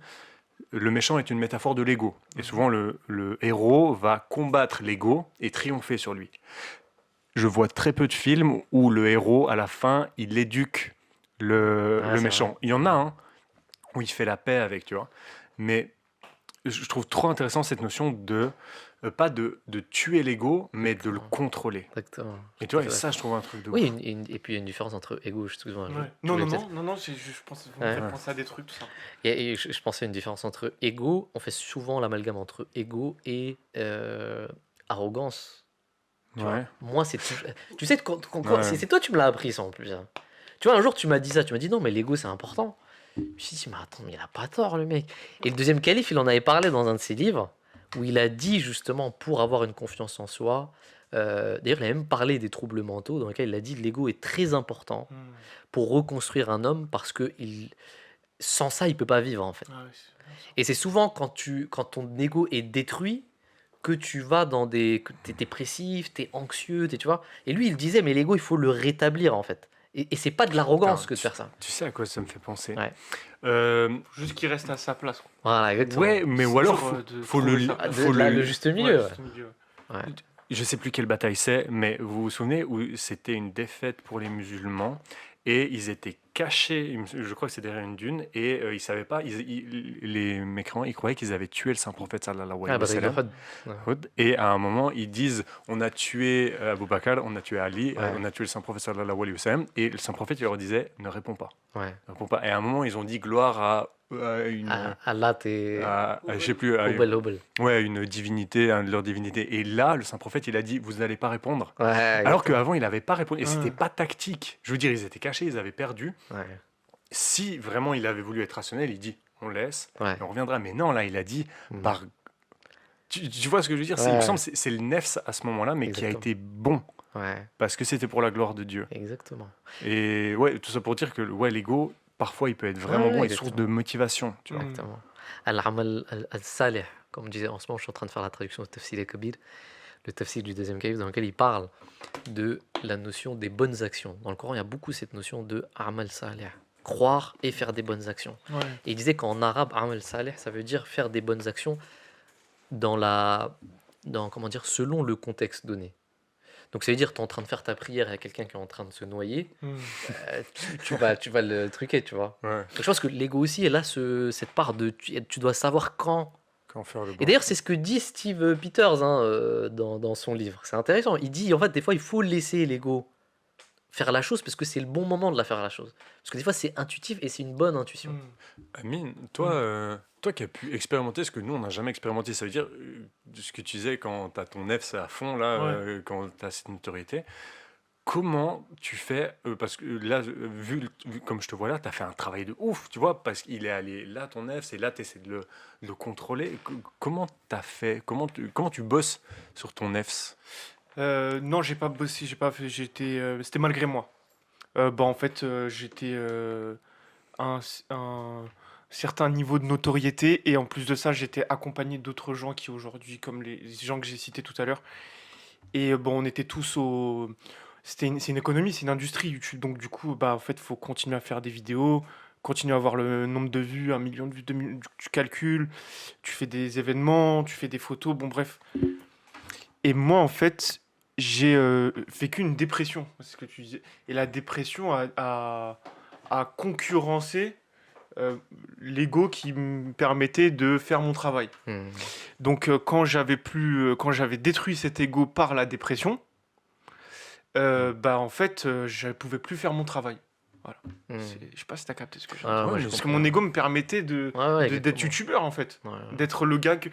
le méchant est une métaphore de l'ego. Et souvent, le héros va combattre l'ego et triompher sur lui. Je vois très peu de films où le héros, à la fin, il éduque le C'est méchant. vrai. Il y en a un où il fait la paix avec, tu vois. Mais je trouve trop intéressant cette notion de, pas de tuer l'ego, mais de le Exactement. contrôler. Exactement. Et Je tu vois, suis et tout à fait ça, je d'accord. trouve un truc de Oui, ouf. et puis il y a une différence entre ego, excuse-moi, Ouais. je Non, voulais non, peut-être. non, non, non, je pense vous me Ouais. faites Ouais. penser à des trucs, tout ça. Et je pensais à une différence entre ego, on fait souvent l'amalgame entre ego et arrogance. Tu vois, Ouais. moi, c'est toujours. Tu sais, Ouais. c'est toi, tu me l'as appris, ça en plus, hein. Tu vois, un jour, tu m'as dit ça, tu m'as dit non, mais l'ego, c'est important. Je me suis dit, mais attends, mais il a pas tort, le mec. Et le deuxième calife, il en avait parlé dans un de ses livres, où il a dit justement, pour avoir une confiance en soi, d'ailleurs, il a même parlé des troubles mentaux, dans lesquels il a dit l'ego est très important Hmm. pour reconstruire un homme, parce que sans ça, il peut pas vivre, en fait. Ah ouais, c'est bien ça. Et c'est souvent quand ton ego est détruit que tu vas dans que t'es dépressif, t'es anxieux, tu vois. Et lui, il disait, mais l'ego, il faut le rétablir, en fait. Et c'est pas de l'arrogance Putain, que de faire ça. tu sais à quoi ça me fait penser? Ouais. Faut juste qu'il reste à sa place, quoi. Voilà, exactement. Ouais, mais ou C'est alors, dur, faut, de faut trouver le, ça. Ah, faut le le, juste Ouais, milieu. juste au milieu. Ouais. je sais plus quelle bataille c'est, mais vous vous souvenez où c'était une défaite pour les musulmans et ils étaient cachés, je crois que c'était derrière une dune, et ils savaient pas, les mécréants, ils croyaient qu'ils avaient tué le saint prophète sallallahu Ah, alayhi wa bataille de sallam. Uhud. Ouais. Et à un moment, ils disent on a tué Abu Bakr, on a tué Ali, Ouais. on a tué le saint prophète sallallahu alayhi wa sallam, et le saint prophète il leur disait ne réponds pas. Ouais. Ne réponds pas. Et à un moment, ils ont dit gloire à une. Ah, Allah, t'es. Je sais plus, Hubble, Hubble. ouais, une divinité, un de leurs divinités. Et là, le saint prophète, il a dit vous n'allez pas répondre. Ouais, Alors exactement. qu'avant, il n'avait pas répondu. Et c'était Ouais. pas tactique. Je veux dire, ils étaient cachés, ils avaient perdu. Ouais. Si vraiment il avait voulu être rationnel, il dit on laisse, Ouais. et on reviendra. Mais non, là, il a dit Mm. par. Tu vois ce que je veux dire? Il me Ouais. semble que c'est le nefs à ce moment-là, mais qui a Exactement. été bon. Ouais, Parce que c'était pour la gloire de Dieu. exactement. Et ouais, tout ça pour dire que ouais, l'ego, parfois, il peut être vraiment Ouais, bon et exactement. source de motivation. Tu vois. Exactement. Al-Amal al-Salih, comme je disais, en ce moment, je suis en train de faire la traduction de Tafsir al-Kabir, le tafsir du deuxième calife, dans lequel il parle de la notion des bonnes actions. Dans le Coran, il y a beaucoup cette notion de Amal Salih, croire et faire des bonnes actions. Ouais. Et il disait qu'en arabe, Amal Salih, ça veut dire faire des bonnes actions comment dire, selon le contexte donné. Donc ça veut dire tu es en train de faire ta prière à quelqu'un qui est en train de se noyer, Hmm. tu vas le truquer, tu vois. Ouais. Donc je pense que l'ego aussi, elle a cette part de tu dois savoir quand. Quand faire le bon. Et d'ailleurs, c'est ce que dit Steve Peters, hein, dans son livre. C'est intéressant. Il dit, en fait, des fois, il faut laisser l'ego faire la chose parce que c'est le bon moment de la faire la chose. Parce que des fois, c'est intuitif et c'est une bonne intuition. Hmm. Amine, toi qui as pu expérimenter ce que nous, on n'a jamais expérimenté, ça veut dire ce que tu disais quand tu as ton nefs à fond, là, Ouais. quand tu as cette notoriété, comment tu fais parce que là, vu comme je te vois là, tu as fait un travail de ouf, tu vois, parce qu'il est allé là, ton nefs, et là, tu essaies de le contrôler. Comment tu as fait comment tu bosses sur ton nefs? Non, j'ai pas bossé, j'ai pas fait, c'était malgré moi. En fait, j'étais un certain niveau de notoriété et en plus de ça, j'étais accompagné d'autres gens qui aujourd'hui, comme les gens que j'ai cités tout à l'heure. Et on était tous au. C'est une économie, c'est une industrie YouTube. Donc du coup, en fait, faut continuer à faire des vidéos, continuer à avoir le nombre de vues, 1 million de vues, 2 millions, tu calcules, tu fais des événements, tu fais des photos, bon bref. Et moi, en fait, j'ai vécu une dépression, c'est ce que tu disais. Et la dépression a concurrencé l'ego qui me permettait de faire mon travail. Hmm. Donc, quand j'avais détruit cet ego par la dépression, en fait, je pouvais plus faire mon travail. Voilà. Hmm. Je sais pas si t'as capté ce que j'ai Ah, dit. ouais, Ouais, je mais Parce que comprends. mon ego me permettait Ouais, d'être exactement. youtubeur en fait. Ouais, ouais. D'être le gars que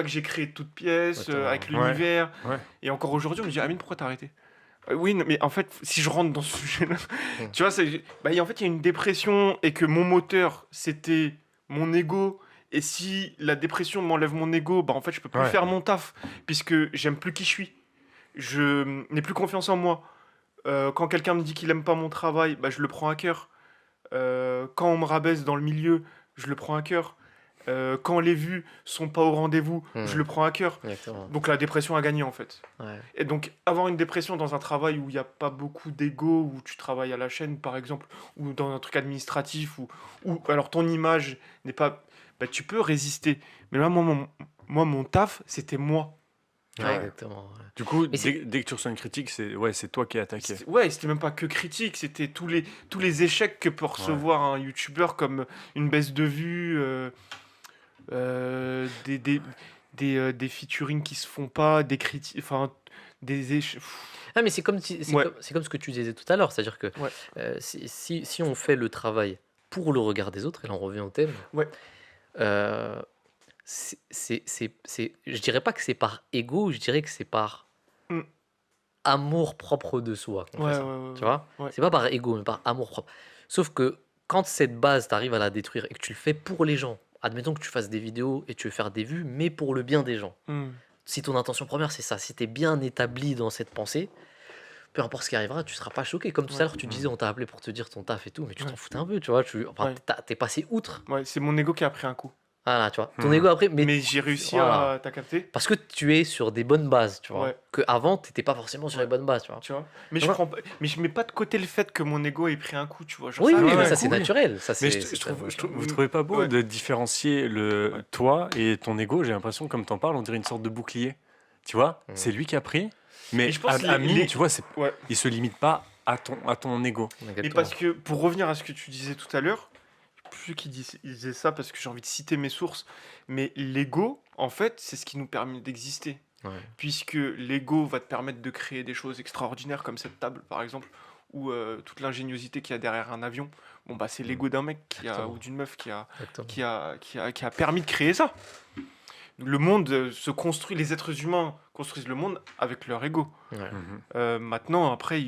j'ai créé de toutes pièces, Exactement. avec Ouais. l'univers. Ouais. Et encore aujourd'hui, on me dit Amine, pourquoi t'as arrêté? Oui, non, mais en fait, si je rentre dans ce sujet-là, Mm. tu vois, en fait, il y a une dépression et que mon moteur, c'était mon ego. Et si la dépression m'enlève mon ego, en fait, je peux plus Ouais. faire mon taf puisque j'aime plus qui je suis. Je n'ai plus confiance en moi. Quand quelqu'un me dit qu'il aime pas mon travail, bah, je le prends à cœur. Quand on me rabaisse dans le milieu, je le prends à cœur. Quand les vues sont pas au rendez-vous, je le prends à cœur. Exactement. Donc la dépression a gagné en fait. Ouais. Et donc avoir une dépression dans un travail où il n'y a pas beaucoup d'ego, où tu travailles à la chaîne par exemple, ou dans un truc administratif, ou alors ton image n'est pas... Bah, tu peux résister. Mais là, mon taf, c'était moi. Tu Ouais, vois. exactement. Ouais. Du coup, Mais c'est- dès que tu reçois une critique, c'est toi qui es attaqué. Ouais, c'était même pas que critique, c'était tous les échecs que peut recevoir un youtubeur, comme une baisse de vues, des featuring qui se font pas, des critiques, enfin, des échecs. Ah, mais c'est comme, c'est Ouais. c'est comme ce que tu disais tout à l'heure, c'est-à-dire que Ouais. si on fait le travail pour le regard des autres, et là on revient au thème, Ouais. euh, je dirais pas que c'est par ego, je dirais que c'est par Mm. amour propre de soi qu'on Ouais, fait ça. ouais, Tu vois? ouais. C'est pas par ego, mais par amour propre. Sauf que quand cette base, tu arrives à la détruire et que tu le fais pour les gens, admettons que tu fasses des vidéos et tu veux faire des vues, mais pour le bien des gens. Hmm. Si ton intention première c'est ça, si tu es bien établi dans cette pensée, peu importe ce qui arrivera, tu seras pas choqué. Comme tout à Ouais. l'heure, tu disais, on t'a appelé pour te dire ton taf et tout, mais tu t'en Ouais. foutais un peu, tu vois. Enfin, Ouais. t'es passé outre. Ouais, c'est mon ego qui a pris un coup. Voilà, tu vois. Ton Mhm. ego après, mais, Mais j'ai réussi voilà. à... T'as capté? Parce que tu es sur des bonnes bases, tu vois. Ouais. Que avant, t'étais pas forcément sur Ouais. les bonnes bases, tu vois. Tu vois? Mais Ouais. mais je mets pas de côté le fait que mon ego ait pris un coup, tu vois. Genre, Oui, ça oui, arrive mais un ça coup. c'est naturel. Ça, Mais c'est vous trouvez pas beau Ouais. de différencier Ouais. toi et ton ego? J'ai l'impression, comme t'en parles, on dirait une sorte de bouclier. Tu vois, Mhm. c'est lui qui a pris, mais Et je pense à mine, tu vois, Ouais. il se limite pas à ton ego. Et parce que, pour revenir à ce que tu disais tout à l'heure, je sais plus qui disait ça parce que j'ai envie de citer mes sources, mais l'ego, en fait, c'est ce qui nous permet d'exister. Ouais. Puisque l'ego va te permettre de créer des choses extraordinaires comme cette table, par exemple, ou toute l'ingéniosité qu'il y a derrière un avion. Bon, bah, c'est l'ego d'un mec Exactement. ou d'une meuf qui a Exactement. permis de créer ça. Le monde se construit, les êtres humains construisent le monde avec leur ego. Ouais. Maintenant, après,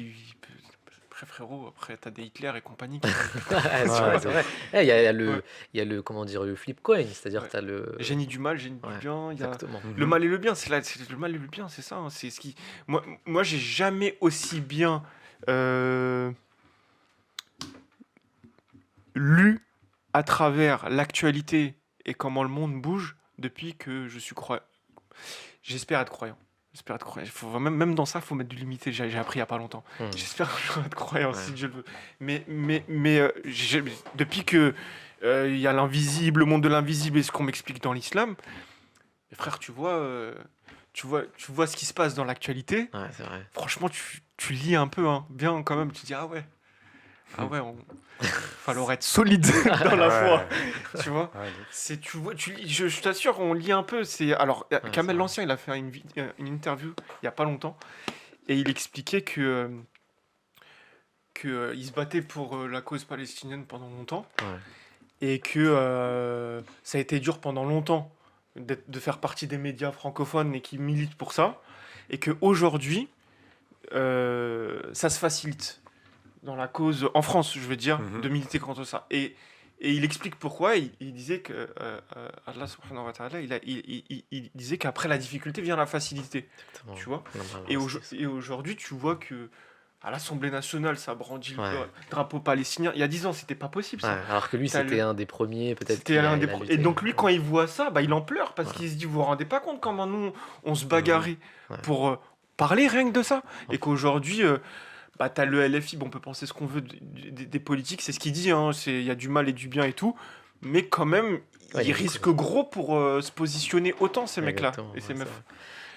après, frérot, après, t'as des Hitler et compagnie. c'est vrai, c'est vrai. Il y a le, Ouais. il y a le, comment dire, le flip coin, c'est-à-dire Ouais. t'as le. Génie du mal, génie Ouais, du bien. Il y a Exactement. le mal et le bien. C'est le mal et le bien, c'est ça. Hein, c'est ce qui. Moi, j'ai jamais aussi bien lu à travers l'actualité et comment le monde bouge depuis que je suis croyant. J'espère être croyant. J'espère être croyant. Même dans ça, il faut mettre du limité. J'ai appris il n'y a pas longtemps. Mhm. J'espère que je vais être croyant Ouais. si Dieu le veut. Mais depuis que il y a l'invisible, le monde de l'invisible et ce qu'on m'explique dans l'islam, mes frères, tu vois ce qui se passe dans l'actualité. Ouais, c'est vrai. Franchement, tu lis un peu, hein, bien quand même. Tu dis, ah ouais, falloir être solide dans la foi. Tu vois, tu lis, je t'assure, on lit un peu. Alors, c'est Kamel vrai. l'Ancien, il a fait une interview il y a pas longtemps et il expliquait que il se battait pour la cause palestinienne pendant longtemps Ouais. et que ça a été dur pendant longtemps de faire partie des médias francophones et qui militent pour ça, et qu'aujourd'hui, ça se facilite dans la cause, en France, je veux dire, Mhm. de militer contre ça. Et il explique pourquoi. Il disait que Allah subhanahu wa ta'ala, il disait qu'après la difficulté vient la facilité. Exactement. Tu vois. Non, bah, Et, ouais, c'est- et aujourd'hui, tu vois que à l'Assemblée nationale, ça brandit Ouais. le drapeau palestinien. Il y a 10 ans, c'était pas possible ça. Ouais, alors que lui, T'as c'était le- un des premiers, peut-être. C'était qui a- l'un des il a pro- lutté. Et donc lui, quand il voit ça, bah, il en pleure parce Ouais. qu'il se dit, vous vous rendez pas compte comment nous, on se bagarrait Ouais. pour parler rien que de ça. Ouais. Et qu'aujourd'hui, bah, t'as le LFI, bon, on peut penser ce qu'on veut des politiques, c'est ce qu'il dit, hein, il y a du mal et du bien et tout, mais quand même, Ouais, il y ils a beaucoup risquent gros pour se positionner autant, ces mecs-là Exactement, et ces ouais, meufs. c'est vrai.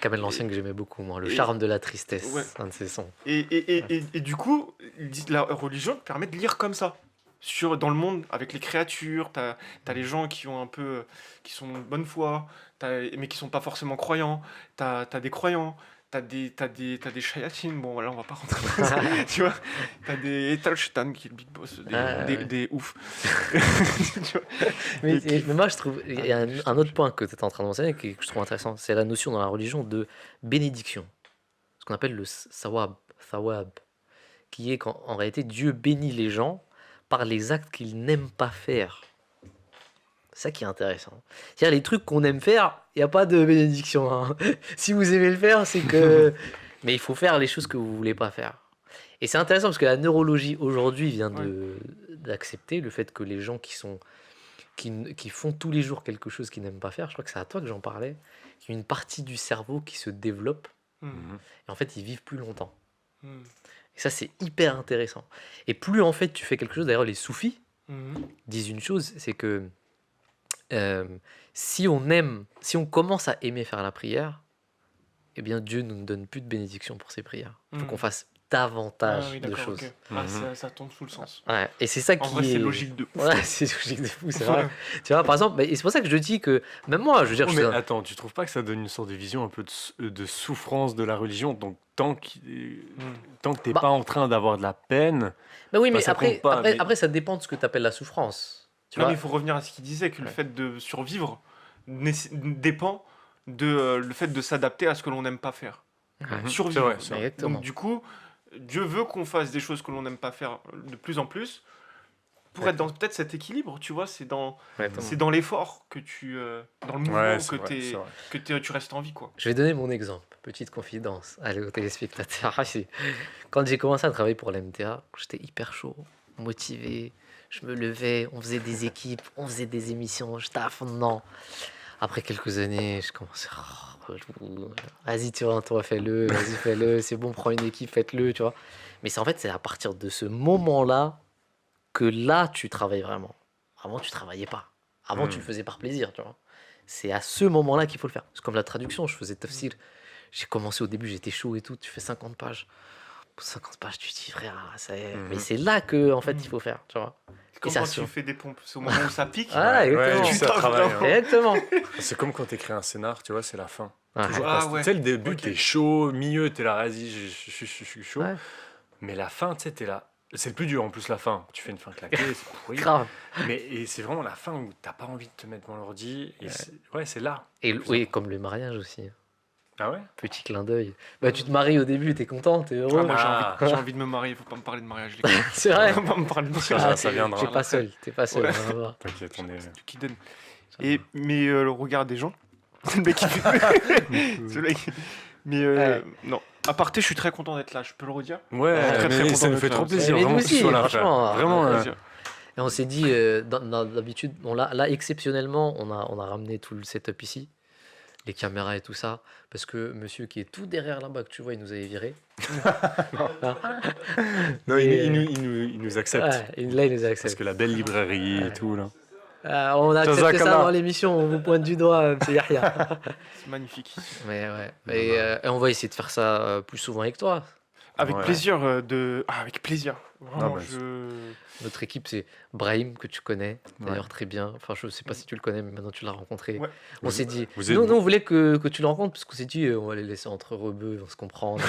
Kamel l'Ancien que j'aimais beaucoup, moi. Le et- charme de la tristesse, Ouais. un de ses sons. Et du coup, ils disent, la religion te permet de lire comme ça. Dans le monde, avec les créatures, t'as les gens qui ont un peu, qui sont de bonne foi, mais qui sont pas forcément croyants. T'as des croyants, t'as des shayatines. Bon, là, on va pas rentrer dans ça, tu vois. T'as des Etal Shaitan, qui est le big boss, Ouais. des ouf. Tu vois. Mais, Et qui- mais moi, je trouve, il y a un autre point que tu es en train de mentionner que je trouve intéressant, c'est la notion dans la religion de bénédiction. Ce qu'on appelle le thawab, qui est qu'en réalité, Dieu bénit les gens par les actes qu'ils n'aiment pas faire. C'est ça qui est intéressant. C'est-à-dire, les trucs qu'on aime faire, il n'y a pas de bénédiction. Hein. Si vous aimez le faire, c'est que... Mais il faut faire les choses que vous voulez pas faire. Et c'est intéressant parce que la neurologie aujourd'hui vient Ouais. d'accepter le fait que les gens qui font tous les jours quelque chose qu'ils n'aiment pas faire, je crois que c'est à toi que j'en parlais, qu'il y a une partie du cerveau qui se développe Hmm. Mhm. et en fait ils vivent plus longtemps. Hmm. Et ça c'est hyper intéressant. Et plus en fait tu fais quelque chose, d'ailleurs les soufis Hmm. disent une chose, c'est que euh, si on commence à aimer faire la prière, eh bien Dieu ne nous donne plus de bénédiction pour ses prières. Il faut Hmm. qu'on fasse Ah davantage oui, de d'accord, choses. ok. Ah, Mhm. ça tombe sous le sens. Ouais, et c'est ça En qui vrai, c'est est... logique de ouf. Ouais, c'est logique de fou, c'est vrai. Tu vois, par exemple, et c'est pour ça que je dis que, même moi, je veux dire, Oh, je mais suis un- attends, tu trouves pas que ça donne une sorte de vision un peu de souffrance de la religion? Donc, Hmm. tant que t'es Bah. pas en train d'avoir de la peine, Bah oui, Bah, mais ça après, compte pas, après, mais- après, ça dépend de ce que tu appelles la souffrance. Tu Non, vois? mais il faut revenir à ce qu'il disait, que le Ouais. fait de survivre dépend de le fait de s'adapter à ce que l'on n'aime pas faire. Ouais. Mhm. Survivre. C'est vrai, c'est vrai. Exactement. Donc du coup, Dieu veut qu'on fasse des choses que l'on n'aime pas faire de plus en plus pour Ouais. être dans peut-être cet équilibre, tu vois, Exactement. c'est dans l'effort que dans le mouvement Ouais, que c'est vrai, c'est vrai. tu restes en vie, quoi. Je vais donner mon exemple, petite confidence, allez aux téléspectateurs. Quand j'ai commencé à travailler pour l'MTA, j'étais hyper chaud, motivé, je me levais, on faisait des équipes, on faisait des émissions, j'étais à fond dedans. Après quelques années, je commençais vas-y, tu vois, toi, fais-le, vas-y, fais-le, c'est bon, prends une équipe, faites-le, tu vois. Mais c'est en fait, c'est à partir de ce moment-là que là, tu travailles vraiment. Avant, tu travaillais pas. Avant, tu le faisais par plaisir, tu vois. C'est à ce moment-là qu'il faut le faire. C'est comme la traduction, je faisais tafsir. J'ai commencé au début, j'étais chaud et tout, tu fais 50 pages. 50 pages, tu te dis, frère, ça y est. Mhm. Mais c'est là que, en fait, il faut faire, tu vois. C'est comme ça quand se- tu fais des pompes, c'est au moment où ça pique. Ah, Ouais, exactement. ouais, ça Putain, travaille, vraiment. hein. Exactement. C'est comme quand t'écris un scénar, tu vois, c'est la fin. Ouais. Toujours Ah, pas- ouais. Tu sais, le début, Ok. t'es chaud, milieu, t'es là, vas-y, je suis chaud. Ouais, Mais la fin, tu sais, t'es là. C'est le plus dur en plus, la fin. Tu fais une fin claquée, c'est pourri. grave. Et c'est vraiment la fin où t'as pas envie de te mettre devant l'ordi. Et ouais, c'est là. Et Plus oui, important. comme le mariage aussi. Ah ouais? Petit clin d'œil. Bah, tu te maries au début, t'es content, t'es heureux. Ah, moi Ah. j'ai envie de me marier, faut pas me parler de mariage, les gars. C'est vrai. Faut pas me parler de Ça, mariage. ça viendra. T'es pas seul, t'es pas seul. Ouais. on va voir. T'inquiète, on est. C'est Dieu qui donne. Mais le regard des gens, c'est le mec qui C'est le mec. Mais Ouais. non. À parté, je suis très content d'être là, je peux le redire. Ouais, Très, très mais content ça nous d'être fait là. trop Mais plaisir. nous Vraiment, que tu aussi, sois là, frère. franchement, Vraiment. Plaisir. Et on s'est dit, d'habitude, bon, là, exceptionnellement, on a ramené tout le setup ici, les caméras et tout ça, parce que monsieur qui est tout derrière là-bas, que tu vois, il nous avait viré. Non, Et- il nous accepte. Ouais, et là, il nous a Parce accepté. que la belle librairie Ouais. et tout, là. On a accepté ça Jazakallah. dans l'émission, on vous pointe du doigt, c'est Yahya. C'est magnifique. Mais ouais, et on va essayer de faire ça plus souvent avec toi. Avec Ouais. plaisir avec plaisir. Vraiment, Ah, bah, Notre équipe, c'est Brahim, que tu connais d'ailleurs Ouais. très bien. Enfin, je sais pas si tu le connais, mais maintenant tu l'as rencontré. Ouais. On s'est dit, vous êtes- nous, on voulait que tu le rencontres, parce qu'on s'est dit, on va les laisser entre rebeux, ils vont se comprendre.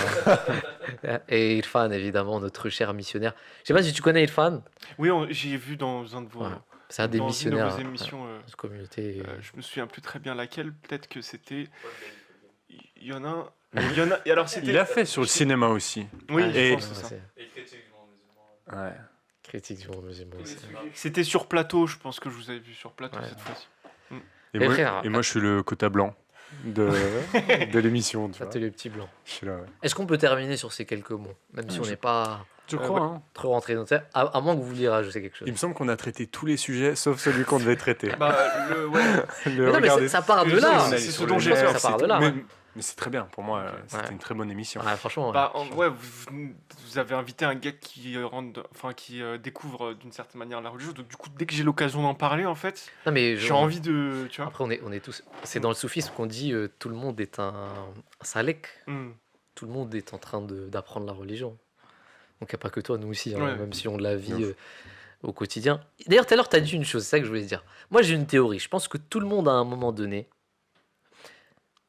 Et Irfan, évidemment, notre cher missionnaire. Je sais pas si tu connais Irfan, Oui, j'ai vu dans un de vos Ouais. c'est un des dans une de missionnaires vos de émissions. notre communauté. Je me souviens plus très bien laquelle. Peut-être que c'était. Il y en a un. Il y en a. Et alors c'était. Il a fait sur le cinéma aussi. Oui, Ah, je et- pense que c'est ça. Ouais. Critique du monde musulman aussi. C'était sur plateau, je pense que je vous avais vu sur plateau Ouais. cette fois-ci. Mais frère, Et moi, je suis le quota blanc de l'émission, tu Ça vois. t'es le petit blanc. Je suis là, ouais. Est-ce qu'on peut terminer sur ces quelques mots, même si on n'est pas Je crois, ouais. hein. trop rentré dans le thème, à moins que vous vouliez rajouter quelque chose. Il me semble qu'on a traité tous les sujets, sauf celui qu'on devait traiter. Bah, ouais. Le Mais non, mais regarder- ça part de C'est- là. c'est ce dont j'ai peur, ça part de là. Mais c'est très bien, pour moi, c'était Ouais. une très bonne émission. Ouais, franchement. Bah, ouais, vous avez invité un gars qui découvre d'une certaine manière la religion. Donc, du coup, dès que j'ai l'occasion d'en parler, en fait, Non, mais j'ai envie de. Tu vois. Après, on est tous. C'est dans le soufisme qu'on dit tout le monde est un salek. Hmm. Tout le monde est en train d'apprendre la religion. Donc, il n'y a pas que toi, nous aussi, hein, Ouais. même si on la vit De ouf. au quotidien. D'ailleurs, tout à l'heure, tu as dit une chose, c'est ça que je voulais dire. Moi, j'ai une théorie. Je pense que tout le monde, à un moment donné,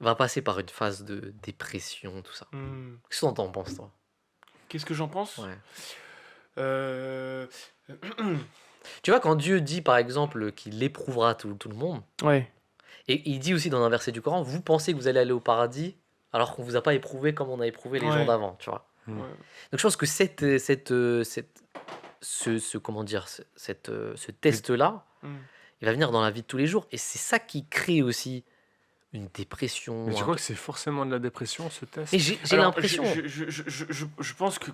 va passer par une phase de dépression, tout ça. Hmm. Qu'est-ce que t'en penses, toi? Qu'est-ce que j'en pense Ouais. Euh, Tu vois, quand Dieu dit, par exemple, qu'il éprouvera tout le monde, Ouais. et il dit aussi dans un verset du Coran, vous pensez que vous allez aller au paradis alors qu'on vous a pas éprouvé comme on a éprouvé les gens Ouais. d'avant, tu vois. Mm. Ouais. Donc je pense que comment dire, ce test-là, Hmm. il va venir dans la vie de tous les jours, et c'est ça qui crée aussi une dépression. Mais tu un crois que c'est forcément de la dépression, ce test? Et j'ai Alors, l'impression. Je pense que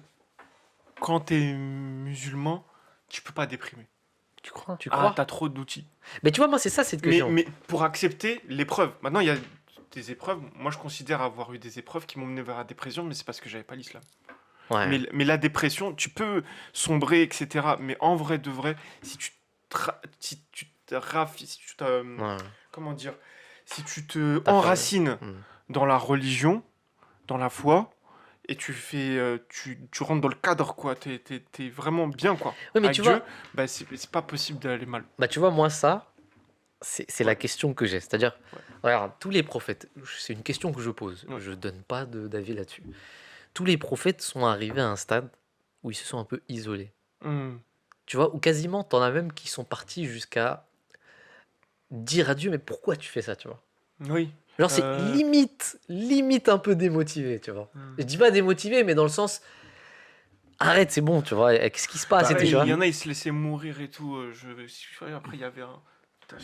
quand t'es musulman, tu peux pas déprimer. Tu crois? Tu Ah, crois? t'as trop d'outils. Mais tu vois, moi, c'est ça cette question. Mais pour accepter l'épreuve, maintenant il y a des épreuves. Moi, je considère avoir eu des épreuves qui m'ont mené vers la dépression, mais c'est parce que j'avais pas l'islam. Ouais. Mais la dépression, tu peux sombrer, etc. Mais en vrai de vrai, si tu si tu te si tu te, Ouais. comment dire, si tu te T'as fait- enracines Hmm. dans la religion, dans la foi, et tu fais, tu rentres dans le cadre, quoi. T'es vraiment bien, quoi. Oui, mais Avec tu Dieu, vois, bah, c'est pas possible d'aller mal. bah, tu vois, moi, ça, c'est la Ouais. question que j'ai. C'est-à-dire, Ouais. regarde, tous les prophètes, c'est une question que je pose. Ouais. Je donne pas d'avis là-dessus. Tous les prophètes sont arrivés à un stade où ils se sont un peu isolés. Hmm. Tu vois, ou quasiment, t'en as même qui sont partis jusqu'à dire à Dieu, mais pourquoi tu fais ça, tu vois? Oui. Genre, c'est Euh, limite un peu démotivé, tu vois. hmm. Je dis pas démotivé, mais dans le sens, arrête, c'est bon, tu vois. Qu'est-ce qui se passe et tout, Il tu vois? y en a, ils se laissaient mourir et tout. Après, il y avait un. Putain,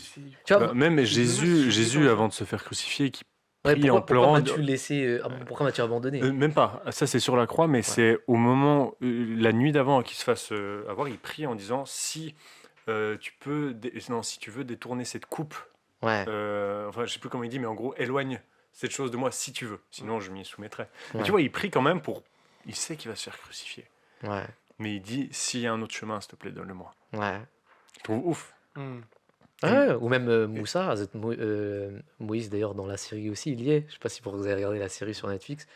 Tu vois, Bah, même c'est dommage, Jésus, c'est avant de se faire crucifier, qui ouais, prie en pourquoi pleurant. m'as-tu laissé, pourquoi m'as-tu abandonné? Même pas, ça c'est sur la croix, mais c'est au moment, la nuit d'avant qu'il se fasse avoir, il prie en disant si non, si tu veux détourner cette coupe, Ouais, enfin je sais plus comment il dit, mais en gros éloigne cette chose de moi si tu veux, sinon je m'y soumettrai. Mais ouais, tu vois, il prie quand même il sait qu'il va se faire crucifier, ouais, mais il dit s'il y a un autre chemin, s'il te plaît, donne-le-moi. ouais. Je trouve ouf. Hmm. Et- Ouais, ou même et- Moussa, Moïse d'ailleurs dans la série aussi, il y est. Je sais pas si vous avez regardé la série sur Netflix,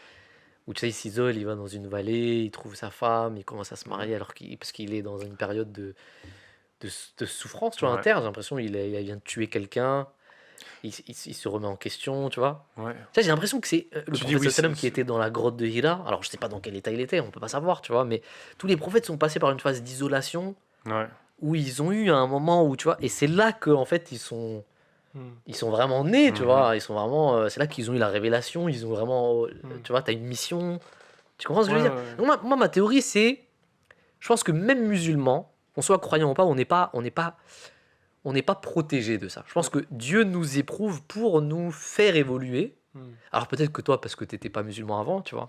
où tu sais, il s'isole, il va dans une vallée, il trouve sa femme, il commence à se marier parce qu'il est dans une période de souffrance, tu vois, Ouais, interne. J'ai l'impression il vient de tuer quelqu'un, il se remet en question, tu vois. ouais. Tu sais, j'ai l'impression que c'est le Tu dis prophète oui, sallam qui était dans la grotte de Hira. Alors, je sais pas dans quel état il était, on peut pas savoir, tu vois, mais tous les prophètes sont passés par une phase d'isolation ouais. où ils ont eu un moment où, tu vois, et c'est là que en fait, Hmm. ils sont vraiment nés, tu Mhm. vois. Ils sont vraiment, c'est là qu'ils ont eu la révélation, ils ont vraiment, Hmm. tu vois, t'as une mission. Tu comprends ce que je Ouais, veux dire? ouais. Donc, moi, ma théorie, c'est, je pense que même musulmans, qu'on soit croyant ou pas, on n'est pas protégé de ça. Je pense que Dieu nous éprouve pour nous faire évoluer. Hmm. Alors peut-être que toi, parce que t'étais pas musulman avant, tu vois.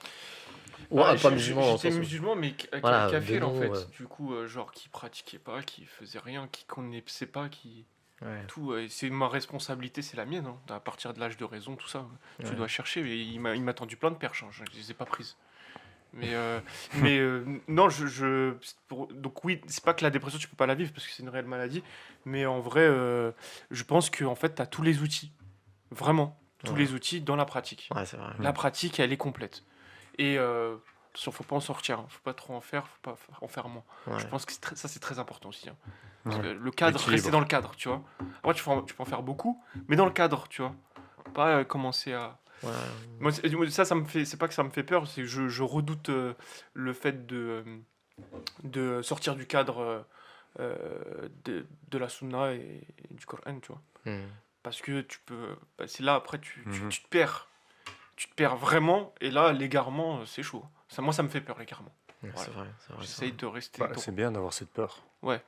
Ou Bah, pas musulman dans le j'étais sens où... musulman, mais Voilà, de kafir en nom. fait. Du coup, genre qui pratiquait pas, qui faisait rien, qui connaissait pas, qui. Ouais, Tout, c'est ma responsabilité, c'est la mienne. Hein. À partir de l'âge de raison, tout ça, tu ouais. dois chercher. Mais il m'a tendu plein de perches, hein. Je les ai pas prises. Mais non, donc oui, c'est pas que la dépression, tu peux pas la vivre parce que c'est une réelle maladie. Mais en vrai, je pense que en fait, tu as tous les outils. Vraiment, tous Ouais. les outils dans la pratique. Ouais, c'est vrai. La pratique, elle est complète. Et attention, faut pas en sortir, hein. Faut pas trop en faire, faut pas en faire moins. Ouais. Je pense que ça, c'est très important aussi. Hein. Parce que Ouais. le cadre, L'équilibre. rester dans le cadre, tu vois. Après, tu peux en faire beaucoup, mais dans le cadre, tu vois. Pas commencer à. Ouais. Moi, ça me fait. C'est pas que ça me fait peur, c'est que je redoute le fait de sortir du cadre de la sunna et du Coran, tu vois. Hmm. Parce que tu peux. Bah, c'est là, après, Mhm. tu te perds. Tu te perds vraiment, et là, l'égarement, c'est chaud. Moi, ça me fait peur, l'égarement. Ouais, Voilà. c'est vrai, c'est vrai. J'essaye de rester. Bah, c'est bien d'avoir cette peur. Ouais,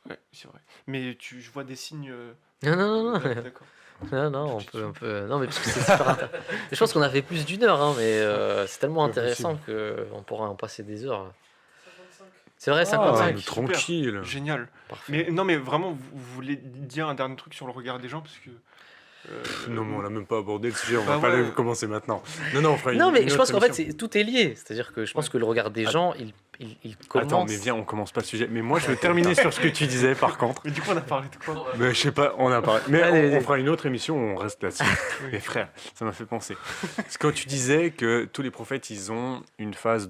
ouais, c'est vrai. Mais je vois des signes. Non, non, non, non. D'accord. Non, non, on peut... Non, mais parce que c'est super intéressant. Je pense qu'on a fait plus d'une heure, hein, mais c'est tellement Pas intéressant qu'on pourra en passer des heures. C'est vrai, Ah, 55. mais super. tranquille. Génial. Parfait. Mais non, mais vraiment, vous voulez dire un dernier truc sur le regard des gens parce que. Non, mais on l'a même pas abordé le sujet, on Bah va pas ouais. le commencer maintenant. Non, non, on fera Non, une mais je autre pense qu'en fait, émission. tout est lié. C'est-à-dire que je pense Ouais. que le regard des gens, il commence... Attends, mais viens, on commence pas le sujet. Mais moi, je veux terminer sur ce que tu disais, par contre. Mais du coup, on a parlé de quoi? Mais je sais pas, on a parlé. Mais Allez, on allez. fera une autre émission où on reste là-dessus. Mais frère, ça m'a fait penser. Parce que quand tu disais que tous les prophètes, ils ont une phase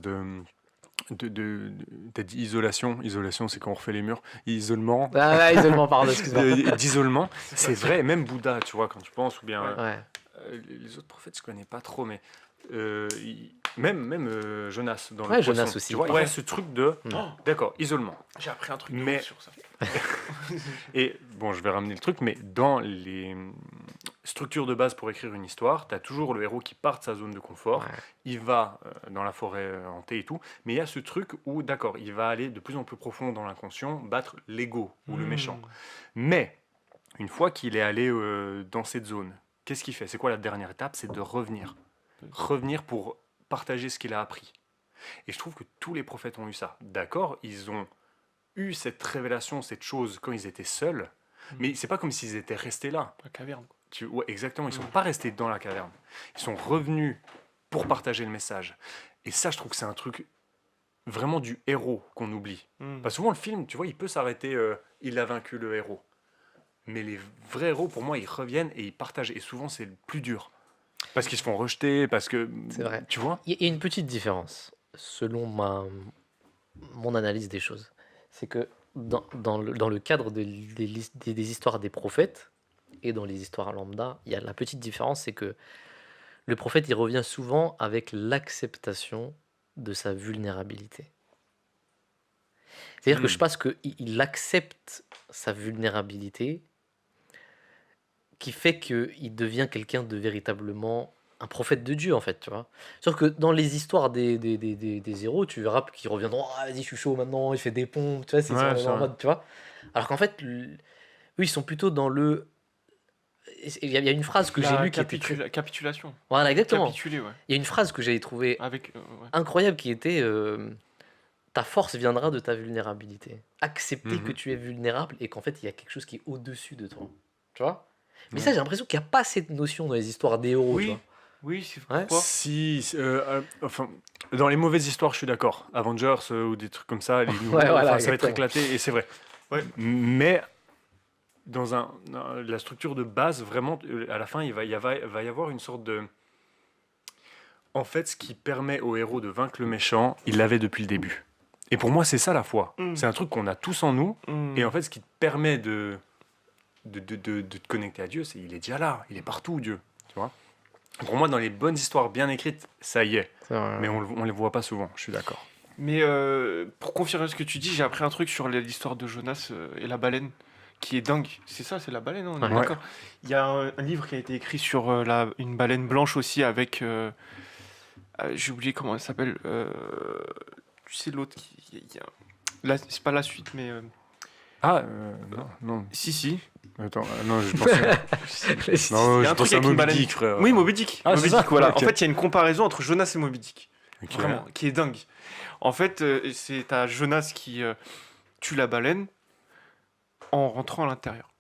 t'as dit isolation. Isolation, c'est quand on refait les murs. Isolement. Ah, isolement, pardon, excuse-moi. D'isolement. C'est vrai, même Bouddha, tu vois, quand tu penses, ou bien Ouais. les autres prophètes, je connais pas trop, mais même Jonas dans Ouais, le Jonas Poisson, aussi. tu vois, il y a ce truc de, Mm. d'accord, isolement. J'ai appris un truc de Mais- ouf sur ça. Et bon, je vais ramener le truc, mais dans les structures de base pour écrire une histoire, tu as toujours le héros qui part de sa zone de confort, Ouais. il va dans la forêt hantée et tout, mais il y a ce truc où, d'accord, il va aller de plus en plus profond dans l'inconscient, battre l'ego ou le Hmm. méchant. Mais, une fois qu'il est allé dans cette zone, qu'est-ce qu'il fait? C'est quoi la dernière étape? C'est de revenir. Revenir pour partager ce qu'il a appris. Et je trouve que tous les prophètes ont eu ça. D'accord, ils ont eu cette révélation, cette chose quand ils étaient seuls, mais c'est pas comme s'ils étaient restés là. La caverne. Ouais, exactement, ils sont Mm. pas restés dans la caverne. Ils sont revenus pour partager le message. Et ça, je trouve que c'est un truc vraiment du héros qu'on oublie. Mm. Parce que souvent, le film, tu vois, il peut s'arrêter, il a vaincu le héros. Mais les vrais héros, pour moi, ils reviennent et ils partagent. Et souvent, c'est le plus dur. Parce qu'ils se font rejeter, parce que... C'est vrai. Tu vois? Il y a une petite différence, selon mon analyse des choses. C'est que dans le cadre des histoires des prophètes et dans les histoires lambda, il y a la petite différence, c'est que le prophète, il revient souvent avec l'acceptation de sa vulnérabilité. C'est-à-dire que je pense qu'il accepte sa vulnérabilité, qui fait qu'il devient quelqu'un de véritablement un prophète de Dieu, en fait, tu vois. Sauf que dans les histoires des héros, tu verras qu'ils reviendront, ah, vas-y, je suis chaud maintenant, il fait des pompes, tu vois, c'est Ouais, en c'est vrai. mode, tu vois. Alors qu'en fait, eux, ils sont plutôt dans le... Il y a une phrase que j'ai La lue qui était très... capitulation. Voilà, exactement. Capituler, ouais. Il y a une phrase que j'avais trouvée Avec. Ouais. incroyable qui était ta force viendra de ta vulnérabilité. Accepter que Mhm. tu es vulnérable et qu'en fait, il y a quelque chose qui est au-dessus de toi. Tu vois? Mais Ouais. ça, j'ai l'impression qu'il n'y a pas cette notion dans les histoires des héros, tu Oui, vois. oui, c'est Ouais. pourquoi. Si, enfin, dans les mauvaises histoires, je suis d'accord. Avengers ou des trucs comme ça, les nouveaux, Ouais, voilà, enfin, ça va être exactement. éclaté et c'est vrai. Ouais. Mais dans la structure de base, vraiment, à la fin, il va y avoir une sorte de... En fait, ce qui permet au héros de vaincre le méchant, il l'avait depuis le début. Et pour moi, c'est ça la foi. Mm. C'est un truc qu'on a tous en nous. Mm. Et en fait, ce qui te permet de te connecter à Dieu, c'est il est déjà là, il est partout, Dieu. Tu vois. Pour moi, dans les bonnes histoires bien écrites, ça y est. Mais on les voit pas souvent, je suis d'accord. Mais pour confirmer ce que tu dis, j'ai appris un truc sur l'histoire de Jonas et la baleine, qui est dingue. C'est ça, c'est la baleine, on est Ouais. d'accord. Il y a un livre qui a été écrit sur une baleine blanche aussi avec. J'ai oublié comment elle s'appelle. Tu sais, l'autre qui. C'est pas la suite, mais. Ah, non, non. Si. Attends, non, je pensais... Non, Il y a je un truc pensais à avec une Moby baleine. Dick, frère. Oui, Moby Dick. Ah, Moby c'est Dick, ça. voilà. Ok. En fait, il y a une comparaison entre Jonas et Moby Dick. Ok. Vraiment, qui est dingue. En fait, c'est à Jonas qui tue la baleine en rentrant à l'intérieur.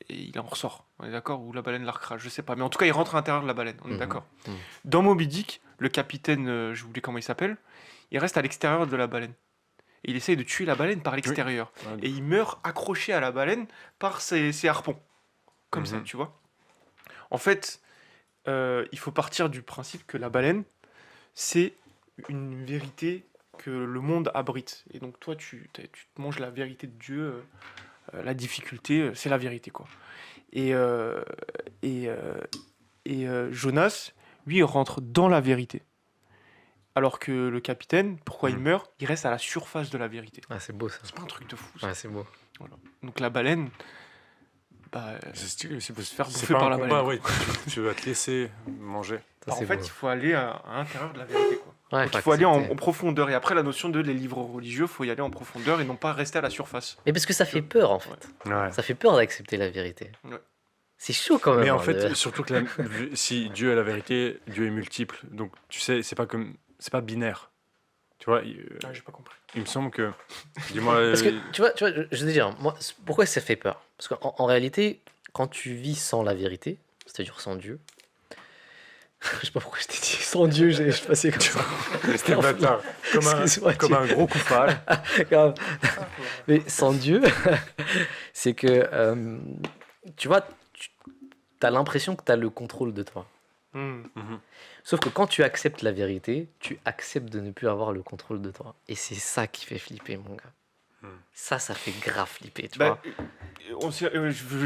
Et il en ressort, on est d'accord? Ou la baleine la recrache, je sais pas. Mais en tout cas, il rentre à l'intérieur de la baleine, on est Mhm. d'accord. Mhm. Dans Moby Dick, le capitaine, je oublié comment il s'appelle, il reste à l'extérieur de la baleine. Et il essaye de tuer la baleine par l'extérieur. Ouais. Et il meurt accroché à la baleine par ses harpons. Comme ça, Mhm. tu vois. En fait, il faut partir du principe que la baleine, c'est une vérité que le monde abrite. Et donc toi, tu te manges la vérité de Dieu, la difficulté, c'est la vérité, quoi. Et, Jonas, lui, il rentre dans la vérité. Alors que le capitaine, pourquoi il Mhm. meurt? Il reste à la surface de la vérité. Ah, c'est beau ça. C'est pas un truc de fou, ça. Ouais, c'est beau. Donc la baleine, bah, C'est stylé aussi, parce se faire que bouffer c'est pas par un la combat, baleine, ouais. Tu vas te laisser manger. Ça, en c'est fait, beau. il faut aller à l'intérieur de la vérité, quoi. Ouais, Donc il faut aller en accepter. profondeur. Et après, la notion de les livres religieux, il faut y aller en profondeur et non pas rester à la surface. Mais parce que ça fait peur, en fait. Ouais. Ça fait peur d'accepter la vérité. Ouais. C'est chaud quand même. Mais en hein, fait, surtout que si Dieu est la vérité, Dieu est multiple. Donc, tu sais, c'est pas binaire. Tu vois, Ah, j'ai pas compris. il me semble que... Dis-moi... Parce que, tu vois, je veux dire, moi, pourquoi ça fait peur? Parce qu'en réalité, quand tu vis sans la vérité, c'est-à-dire sans Dieu, je sais pas pourquoi je t'ai dit sans Dieu, je passais comme ça. C'était bâtard. Excuse-moi, Comme un gros coup de pâle. Grave. Mais sans Dieu, c'est que, tu vois, tu as l'impression que tu as le contrôle de toi. Hmm. Mhm. Sauf que quand tu acceptes la vérité, tu acceptes de ne plus avoir le contrôle de toi. Et c'est ça qui fait flipper, mon gars. Hmm. Ça fait grave flipper, tu Bah, vois. je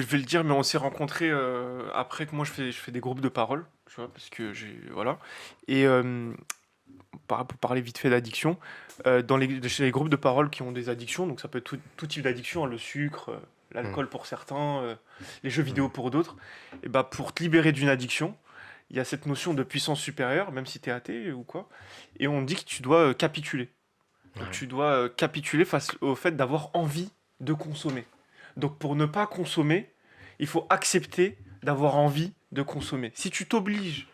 vais le dire, mais on s'est rencontrés après que moi je fais des groupes de parole, tu vois, parce que voilà. Et pour parler vite fait d'addiction, chez les groupes de parole qui ont des addictions, donc ça peut être tout type d'addiction, hein, le sucre, l'alcool pour certains, les jeux vidéo pour d'autres. Et bah pour te libérer d'une addiction, il y a cette notion de puissance supérieure, même si tu es athée ou quoi, et on dit que tu dois capituler. Donc Ouais. tu dois capituler face au fait d'avoir envie de consommer. Donc pour ne pas consommer, il faut accepter d'avoir envie de consommer. Si tu t'obliges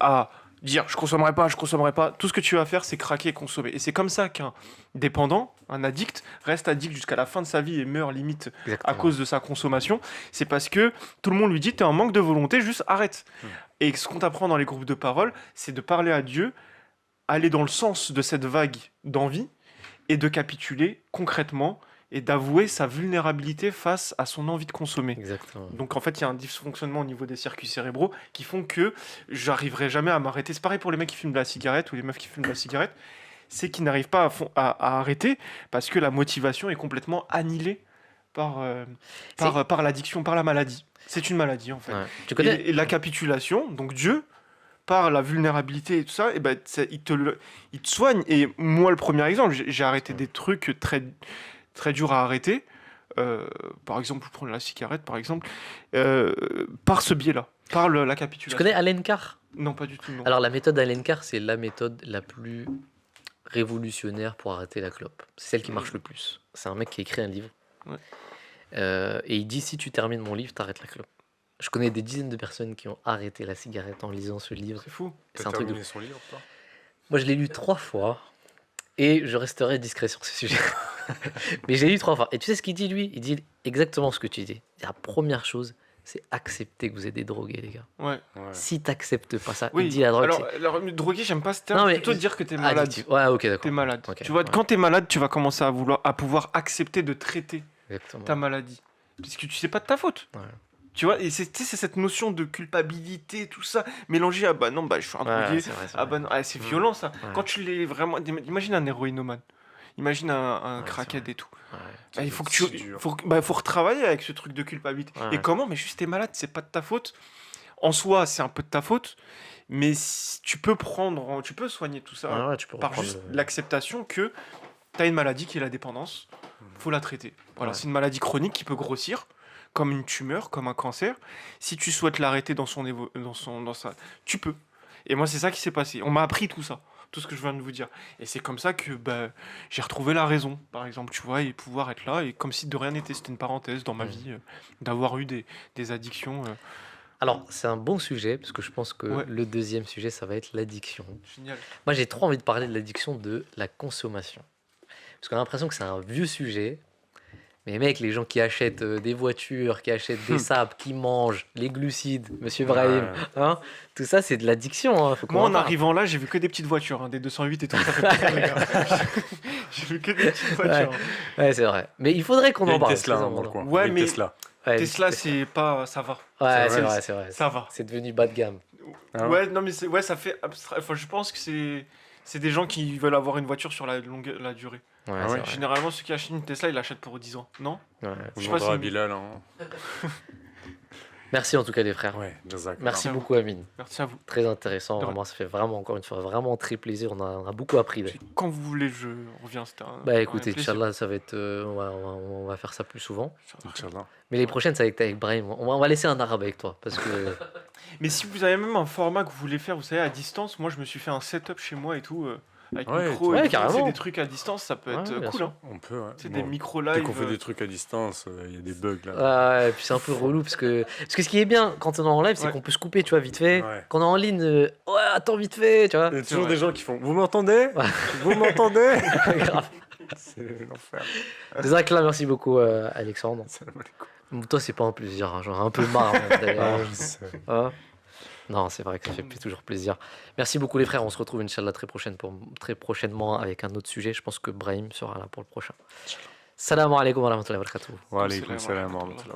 à dire je consommerai pas. Tout ce que tu vas faire, c'est craquer et consommer. Et c'est comme ça qu'un dépendant, un addict, reste addict jusqu'à la fin de sa vie et meurt limite à Exactement. cause de sa consommation. C'est parce que tout le monde lui dit t'es en manque de volonté, juste arrête. Et ce qu'on t'apprend dans les groupes de parole, c'est de parler à Dieu, aller dans le sens de cette vague d'envie et de capituler concrètement et d'avouer sa vulnérabilité face à son envie de consommer. Exactement. Donc en fait, il y a un dysfonctionnement au niveau des circuits cérébraux qui font que j'arriverai jamais à m'arrêter. C'est pareil pour les mecs qui fument de la cigarette ou les meufs qui fument de la cigarette, c'est qu'ils n'arrivent pas à arrêter parce que la motivation est complètement annihilée par l'addiction, par la maladie. C'est une maladie en fait. Ouais. Tu connais Et la capitulation, donc Dieu, par la vulnérabilité et tout ça, et ben, il te soigne. Et moi, le premier exemple, j'ai arrêté des trucs très, très durs à arrêter. Par exemple, prendre la cigarette, par exemple, par ce biais-là, par la Tu capitulation. connais Allen Carr? Non, pas du tout, non. Alors, la méthode Allen Carr, c'est la méthode la plus révolutionnaire pour arrêter la clope. C'est celle qui marche le plus. C'est un mec qui a écrit un livre. Ouais. Et il dit, si tu termines mon livre, t'arrêtes la clope. Je connais des dizaines de personnes qui ont arrêté la cigarette en lisant ce livre. C'est fou. C'est T'as un truc de... terminé son livre, toi? Moi, je l'ai lu 3 fois. Et je resterai discret sur ce sujet. Mais j'ai lu 3 fois. Et tu sais ce qu'il dit, lui? Il dit exactement ce que tu dis. La première chose, c'est accepter que vous êtes des drogués, les gars. Ouais. Ouais. Si t'acceptes pas ça, Oui. il dit la drogue, Alors, drogué, j'aime pas ce terme. Non, mais- Plutôt dire que t'es c'est malade. addictif. Ouais, ok, d'accord. T'es malade. Ok, Tu vois, ouais. quand t'es malade, tu vas commencer à pouvoir accepter de traiter Exactement. ta maladie. Puisque tu sais pas de ta faute. Ouais. Tu vois, et c'est cette notion de culpabilité, tout ça, mélangé à bah non, bah je suis un Ouais, drogué. c'est vrai, c'est Ah vrai. bah non, ah, c'est violent ça. Ouais. Quand tu l'es vraiment. Imagine un héroïnomane. Imagine un Ouais, crackhead c'est et tout. Ouais. Bah, il faut que C'est tu. dur. Faut retravailler avec ce truc de culpabilité. Ouais. Et comment? Mais juste t'es malade, c'est pas de ta faute. En soi, c'est un peu de ta faute. Mais tu peux tu peux soigner tout ça Ouais, ouais, tu peux par reprendre juste le- l'acceptation que t'as une maladie qui est la dépendance. Faut la traiter. Voilà, Ouais. c'est une maladie chronique qui peut grossir, comme une tumeur, comme un cancer. Si tu souhaites l'arrêter tu peux. Et moi, c'est ça qui s'est passé. On m'a appris tout ça, tout ce que je viens de vous dire. Et c'est comme ça que bah, j'ai retrouvé la raison, par exemple, tu vois, et pouvoir être là, et comme si de rien n'était, c'était une parenthèse dans ma vie, d'avoir eu des addictions. Alors, c'est un bon sujet, parce que je pense que Ouais. le deuxième sujet, ça va être l'addiction. Génial. Moi, j'ai trop envie de parler de l'addiction de la consommation. Parce qu'on a l'impression que c'est un vieux sujet. Mais mec, les gens qui achètent des voitures, qui achètent des sapes, qui mangent, les glucides, monsieur Brahim, Ouais. hein, tout ça, c'est de l'addiction. Hein, faut qu'on Moi, en parle. arrivant là, j'ai vu que des petites voitures, hein, des 208 et tout. Ça fait plaisir, les gars. J'ai vu que des petites voitures. Ouais, c'est vrai. Mais il faudrait qu'on Il y a en une parle. Tesla très hein, dans le important. coin. Ouais, Il y a une mais- Tesla. Ouais, Tesla, c'est pas. Ça va. Ouais, c'est c'est vrai. vrai, c'est vrai. Ça va. C'est devenu bas de gamme. Ah ouais. Ouais, non, mais ouais, ça fait abstrait. Enfin, je pense que c'est des gens qui veulent avoir une voiture sur la durée. Ouais, Ah c'est ouais. vrai. Généralement, ceux qui achètent une Tesla, ils l'achètent pour 10 ans. Non? Ouais. On Je sais pas demandera à si- Bilal. Hein. Merci en tout cas les frères. Ouais, Jazak. Merci Alors. beaucoup Amine. Merci à vous. Très intéressant, De rien. vraiment, ça fait vraiment encore une fois vraiment très plaisir. On a beaucoup appris. Là. Quand vous voulez, je reviens. C'était un. Bah un écoutez, plaisir. Inch'Allah, ça va être, on va faire ça plus souvent. Inch'Allah. Mais les prochaines, c'est avec Brahim. On va laisser un arabe avec toi parce que Mais si vous avez même un format que vous voulez faire, vous savez, à distance, moi, je me suis fait un setup chez moi et tout. Avec Ouais, micro ouais, et tout. carrément. C'est des trucs à distance, ça peut Ouais, être bien cool. sûr. Hein. On peut, ouais. C'est Bon, des micro dès live. qu'on fait des trucs à distance, il y a des bugs là. ouais, et puis c'est un peu relou parce que ce qui est bien quand on est en live, c'est Ouais. qu'on peut se couper, tu vois, vite fait. Ouais. Quand on est en ligne, ouais, attends vite fait, tu vois. Il y a toujours vrai. des gens qui font Vous m'entendez Ouais. Vous m'entendez Grave. C'est l'enfer. Jazakallah, merci beaucoup Alexandre. Salam alaikum. Toi, c'est pas un plaisir, hein, j'en ai un peu marre. hein, d'ailleurs. Ah, je sais. Hein. Non, c'est vrai que ça fait toujours plaisir. Merci beaucoup les frères. On se retrouve Inch'Allah très prochainement avec un autre sujet. Je pense que Brahim sera là pour le prochain. Salam alaikum wa rahmatullahi wa barakatuh. Wa alaykoum salam wa rahmatullah.